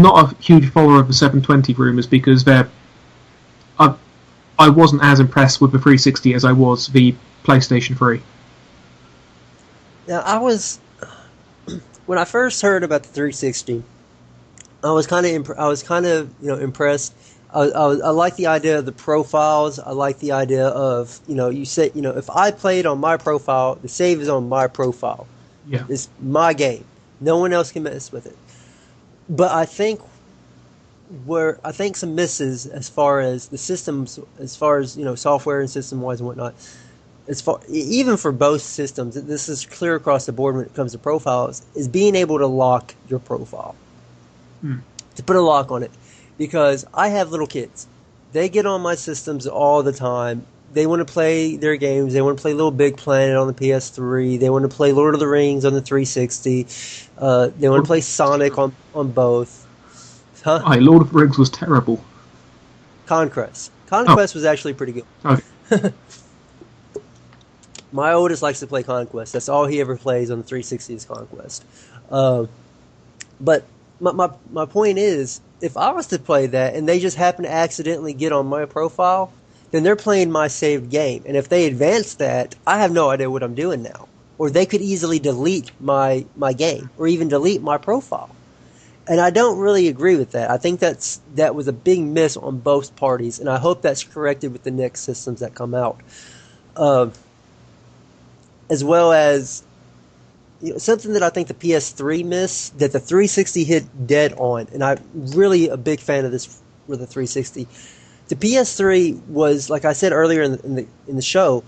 not a huge follower of the 720 rumours because I wasn't as impressed with the 360 as I was the PlayStation 3. Now, when I first heard about the 360, I was kind of impressed. I like the idea of the profiles. I like the idea of you say if I played on my profile, the save is on my profile. Yeah, It's my game. No one else can mess with it. But I think some misses as far as the systems, as far as software and system wise and whatnot. Even for both systems, this is clear across the board when it comes to profiles, is being able to lock your profile. To put a lock on it. Because I have little kids. They get on my systems all the time. They want to play their games. They want to play Little Big Planet on the PS3. They want to play Lord of the Rings on the 360. They want to play Sonic on both. Huh? Aye, Lord of the Rings was terrible. Conquest. Conquest was actually pretty good. Okay. My oldest likes to play Conquest. That's all he ever plays on the 360 is Conquest. Uh, but my point is, if I was to play that and they just happen to accidentally get on my profile, then they're playing my saved game. And if they advance that, I have no idea what I'm doing now. Or they could easily delete my game or even delete my profile. And I don't really agree with that. I think that was a big miss on both parties, and I hope that's corrected with the next systems that come out. As well as something that I think the PS3 missed that the 360 hit dead on, and I'm really a big fan of this with the 360. The PS3 was, like I said earlier in the show,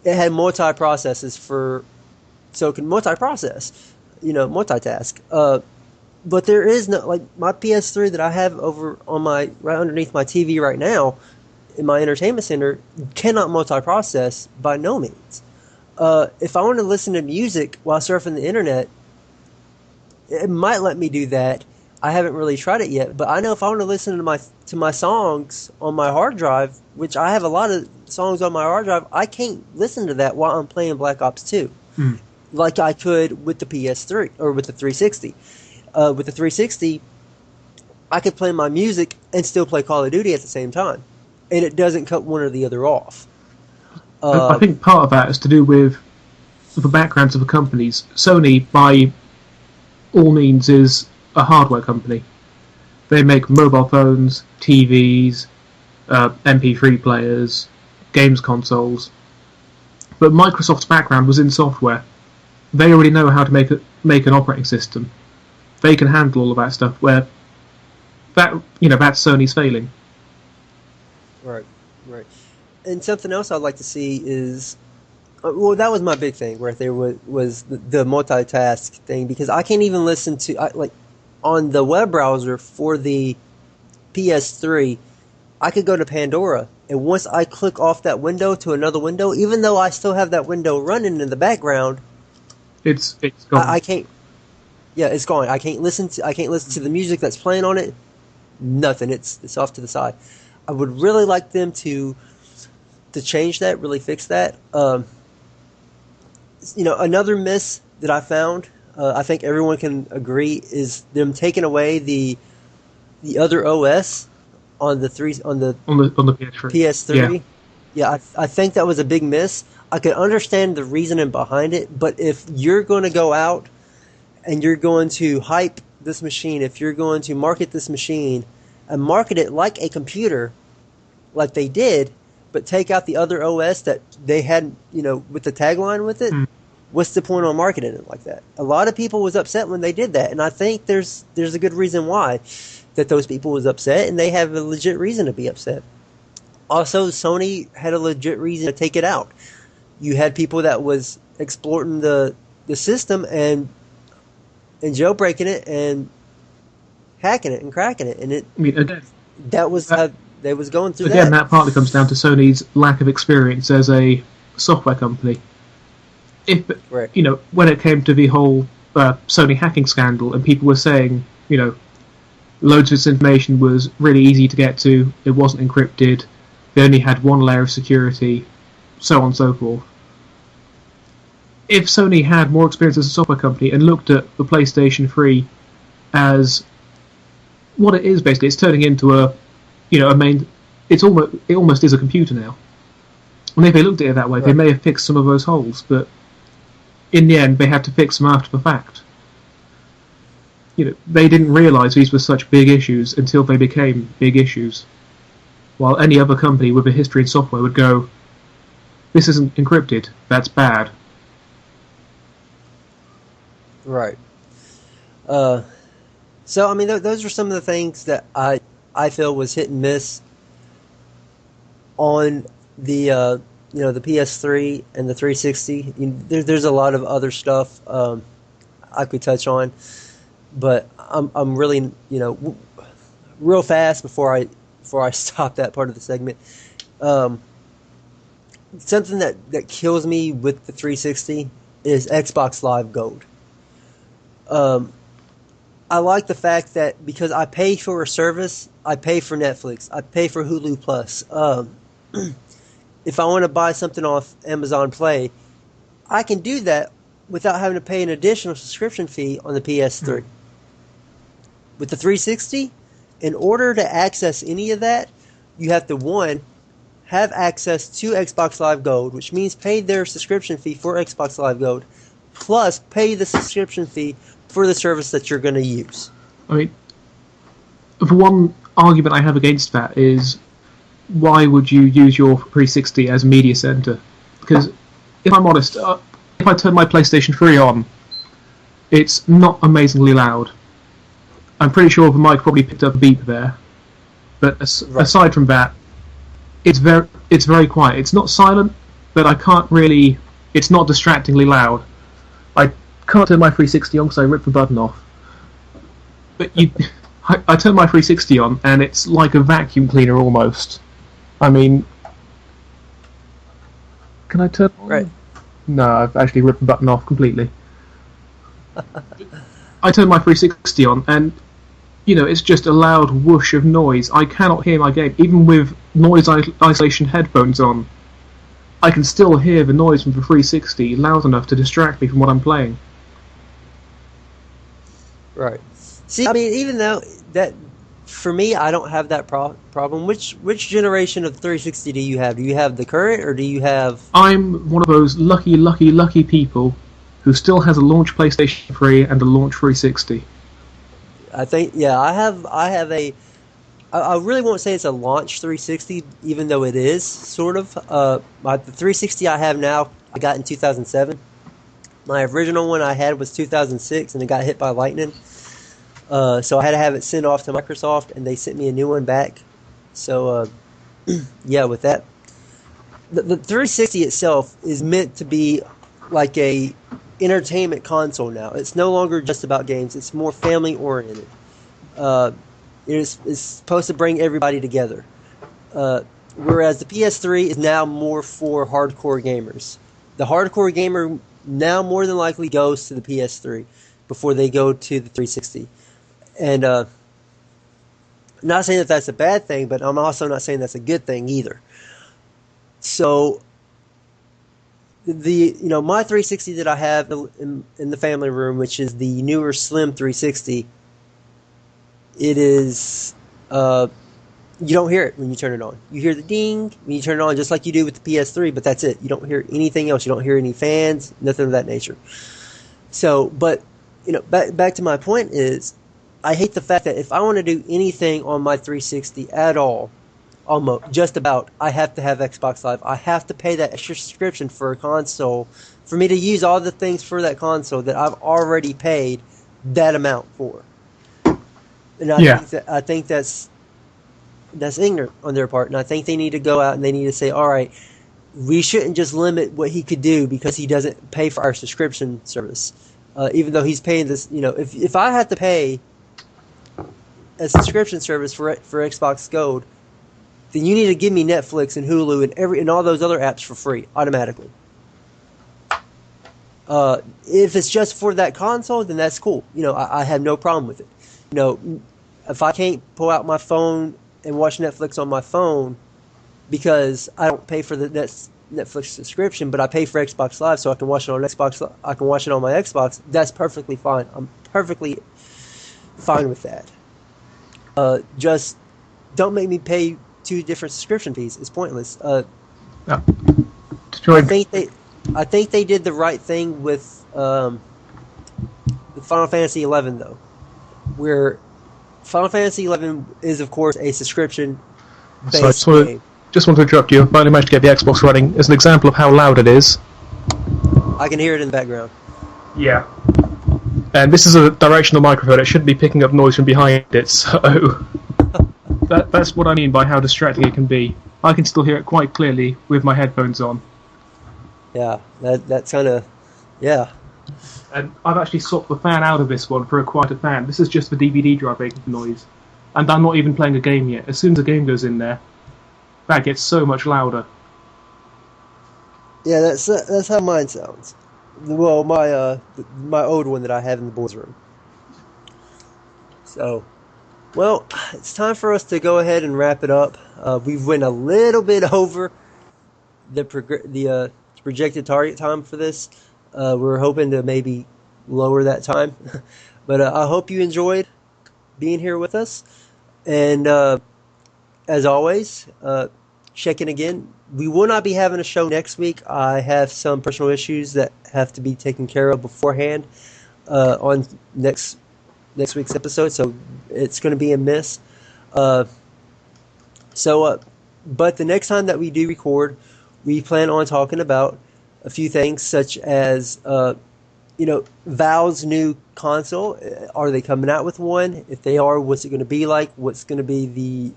it had multi-processes so it can multi-process, multitask. But there is no, like, my PS3 that I have over on right underneath my TV right now in my entertainment center cannot multi-process by no means. If I want to listen to music while surfing the internet, it might let me do that. I haven't really tried it yet, but I know if I want to listen to my songs on my hard drive, which I have a lot of songs on my hard drive, I can't listen to that while I'm playing Black Ops 2, like I could with the PS3 or with the 360. With the 360, I could play my music and still play Call of Duty at the same time, and it doesn't cut one or the other off. I think part of that is to do with the backgrounds of the companies. Sony, by all means, is a hardware company. They make mobile phones, TVs, MP3 players, games consoles. But Microsoft's background was in software. They already know how to make an operating system. They can handle all of that stuff. Where that's Sony's failing. Right. And something else I'd like to see is, well, that was my big thing, where there was the multitask thing, because I can't even listen to on the web browser for the PS3. I could go to Pandora, and once I click off that window to another window, even though I still have that window running in the background, it's gone. I can't. Yeah, it's gone. I can't listen to the music that's playing on it. Nothing. It's off to the side. I would really like them to change that, really fix that. Another miss that I found, I think everyone can agree, is them taking away the other OS on the PS3. PS3. Yeah, I think that was a big miss. I could understand the reasoning behind it, but if you're going to go out and you're going to hype this machine, if you're going to market this machine and market it like a computer, like they did, but take out the other OS that they had, with the tagline with it, what's the point on marketing it like that? A lot of people was upset when they did that, and I think there's a good reason why that those people was upset, and they have a legit reason to be upset. Also, Sony had a legit reason to take it out. You had people that was exploiting the system and jailbreaking it and hacking it and cracking it, and that was how they was going through again, that partly comes down to Sony's lack of experience as a software company. Right. When it came to the whole Sony hacking scandal, and people were saying, loads of this information was really easy to get to, it wasn't encrypted, they only had one layer of security, so on and so forth. If Sony had more experience as a software company and looked at the PlayStation 3 as what it is, basically, it's turning into a main. It almost is a computer now. And if they looked at it that way, they may have fixed some of those holes, but in the end, they had to fix them after the fact. They didn't realise these were such big issues until they became big issues. While any other company with a history in software would go, "This isn't encrypted. That's bad." Right. So I mean, those are some of the things that I feel was hit and miss on the the PS3 and the 360. There's a lot of other stuff I could touch on, but I'm really real fast before I stop that part of the segment. Something that kills me with the 360 is Xbox Live Gold. I like the fact that because I pay for a service, I pay for Netflix, I pay for Hulu Plus, if I want to buy something off Amazon Play, I can do that without having to pay an additional subscription fee on the PS3. With the 360, in order to access any of that, you have to, one, have access to Xbox Live Gold, which means pay their subscription fee for Xbox Live Gold, plus pay the subscription fee for the service that you're going to use. I mean, the one argument I have against that is, why would you use your 360 as a media center? Because, if I'm honest, if I turn my PlayStation 3 on, it's not amazingly loud. I'm pretty sure the mic probably picked up a beep there, but aside from that, it's very quiet. It's not silent, but I can't really. It's not distractingly loud. I can't turn my 360 on because I ripped the button off. But I turn my 360 on, and it's like a vacuum cleaner almost. I mean, can I turn it on? Right. No, I've actually ripped the button off completely. I turn my 360 on, and it's just a loud whoosh of noise. I cannot hear my game, even with noise isolation headphones on. I can still hear the noise from the 360 loud enough to distract me from what I'm playing. Right. See, I mean, even though that, for me, I don't have that problem. Which generation of 360 do you have? Do you have the current, or do you have... I'm one of those lucky people who still has a launch PlayStation 3 and a launch 360. I think, yeah, I have a... I really won't say it's a launch 360, even though it is, sort of. The 360 I have now, I got in 2007. My original one I had was 2006, and it got hit by lightning. So I had to have it sent off to Microsoft, and they sent me a new one back. So, yeah, with that. The 360 itself is meant to be like a entertainment console now. It's no longer just about games. It's more family-oriented. It's supposed to bring everybody together. Whereas the PS3 is now more for hardcore gamers. The hardcore gamer now more than likely goes to the PS3 before they go to the 360. And I'm not saying that that's a bad thing, but I'm also not saying that's a good thing either. So my 360 that I have in the family room, which is the newer Slim 360, it is you don't hear it when you turn it on. You hear the ding when you turn it on, just like you do with the PS3, but that's it. You don't hear anything else. You don't hear any fans, nothing of that nature. So, but back to my point is, I hate the fact that if I want to do anything on my 360 at all, almost just about, I have to have Xbox Live. I have to pay that extra subscription for a console for me to use all the things for that console that I've already paid that amount for. And I think that's ignorant on their part, and I think they need to go out and they need to say, all right, we shouldn't just limit what he could do because he doesn't pay for our subscription service, even though he's paying this. If I have to pay a subscription service for Xbox Gold, then you need to give me Netflix and Hulu and all those other apps for free automatically. If it's just for that console, then that's cool. I have no problem with it. If I can't pull out my phone and watch Netflix on my phone because I don't pay for the Netflix subscription, but I pay for Xbox Live so I can watch it on Xbox. I can watch it on my Xbox. That's perfectly fine. I'm perfectly fine with that. Just don't make me pay two different subscription fees. It's pointless. I think they did the right thing with Final Fantasy XI, though, where Final Fantasy XI is, of course, a subscription-based game. Just want to interrupt you. I finally managed to get the Xbox running as an example of how loud it is. I can hear it in the background. Yeah. And this is a directional microphone. It shouldn't be picking up noise from behind it, so... that's what I mean by how distracting it can be. I can still hear it quite clearly with my headphones on. Yeah, that's kind of... Yeah. And I've actually swapped the fan out of this one for a quieter fan. This is just the DVD drive making noise. And I'm not even playing a game yet. As soon as a game goes in there, that gets so much louder. Yeah, that's how mine sounds. Well, my old one that I have in the boys' room. So, well, it's time for us to go ahead and wrap it up. We've went a little bit over. the projected target time for this. We're hoping to maybe lower that time, but I hope you enjoyed being here with us. And as always, check in again. We will not be having a show next week. I have some personal issues that have to be taken care of beforehand on next week's episode, so it's going to be a miss. Uh, so, but the next time that we do record, we plan on talking about a few things such as Valve's new console. Are they coming out with one? If they are, what's it going to be like? What's going to be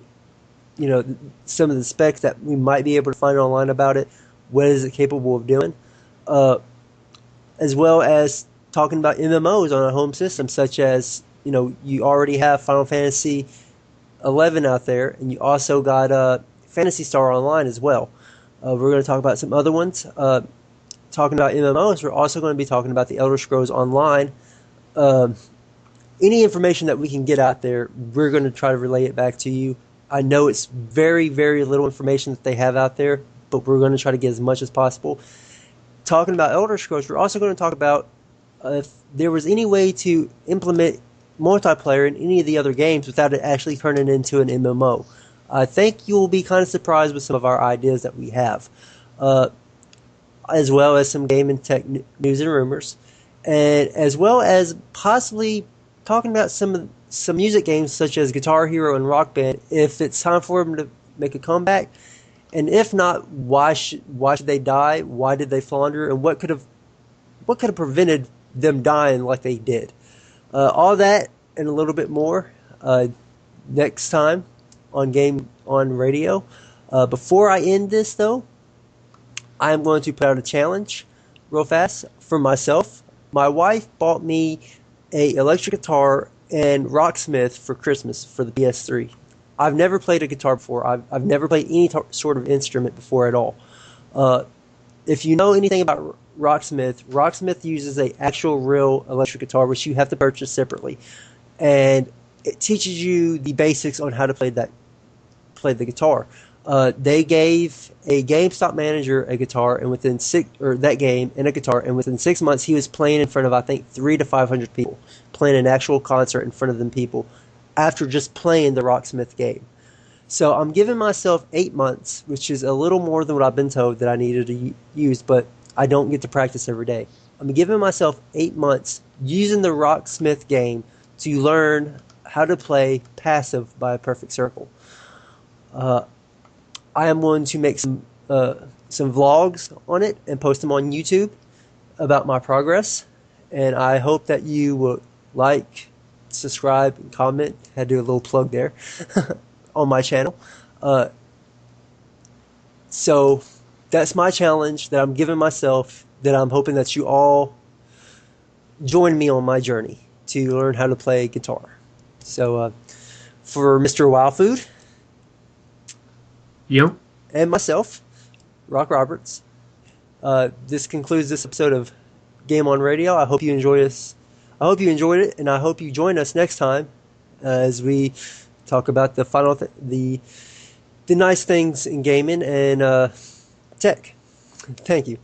some of the specs that we might be able to find online about it? What is it capable of doing? Uh, as well as talking about MMOs on a home system, such as you already have Final Fantasy 11 out there, and you also got Phantasy Star Online as well. We're going to talk about some other ones. Talking about MMOs, we're also going to be talking about the Elder Scrolls Online. Um, any information that we can get out there, we're going to try to relay it back to you. I know it's very, very little information that they have out there, but we're going to try to get as much as possible. Talking about Elder Scrolls, we're also going to talk about if there was any way to implement multiplayer in any of the other games without it actually turning into an MMO. I think you'll be kind of surprised with some of our ideas that we have, as well as some game and tech news and rumors, and as well as possibly talking about some music games such as Guitar Hero and Rock Band, if it's time for them to make a comeback, and if not, why should they die? Why did they flounder? And what could have prevented them dying like they did? All that and a little bit more next time on Game on Radio. Before I end this, though, I am going to put out a challenge real fast for myself. My wife bought me a electric guitar and Rocksmith for Christmas for the PS3. I've never played a guitar before. I've never played any sort of instrument before at all. If you know anything about Rocksmith uses a actual real electric guitar, which you have to purchase separately, and it teaches you the basics on how to play the guitar. They gave a GameStop manager a guitar, and within that game and a guitar, and within 6 months he was playing in front of I think 300 to 500 people, playing an actual concert in front of them people, after just playing the Rocksmith game. So I'm giving myself 8 months, which is a little more than what I've been told that I needed to use, but I don't get to practice every day. I'm giving myself 8 months using the Rocksmith game to learn how to play Passive by a Perfect Circle. I am going to make some vlogs on it and post them on YouTube about my progress, and I hope that you will like, subscribe, and comment. I had to do a little plug there on my channel. So that's my challenge that I'm giving myself, that I'm hoping that you all join me on my journey to learn how to play guitar. So for Mr. WowFood, Yep. and myself, Rock Roberts, this concludes this episode of Game on Radio. I hope you enjoyed it, and I hope you join us next time as we talk about the nice things in gaming and tech. Thank you.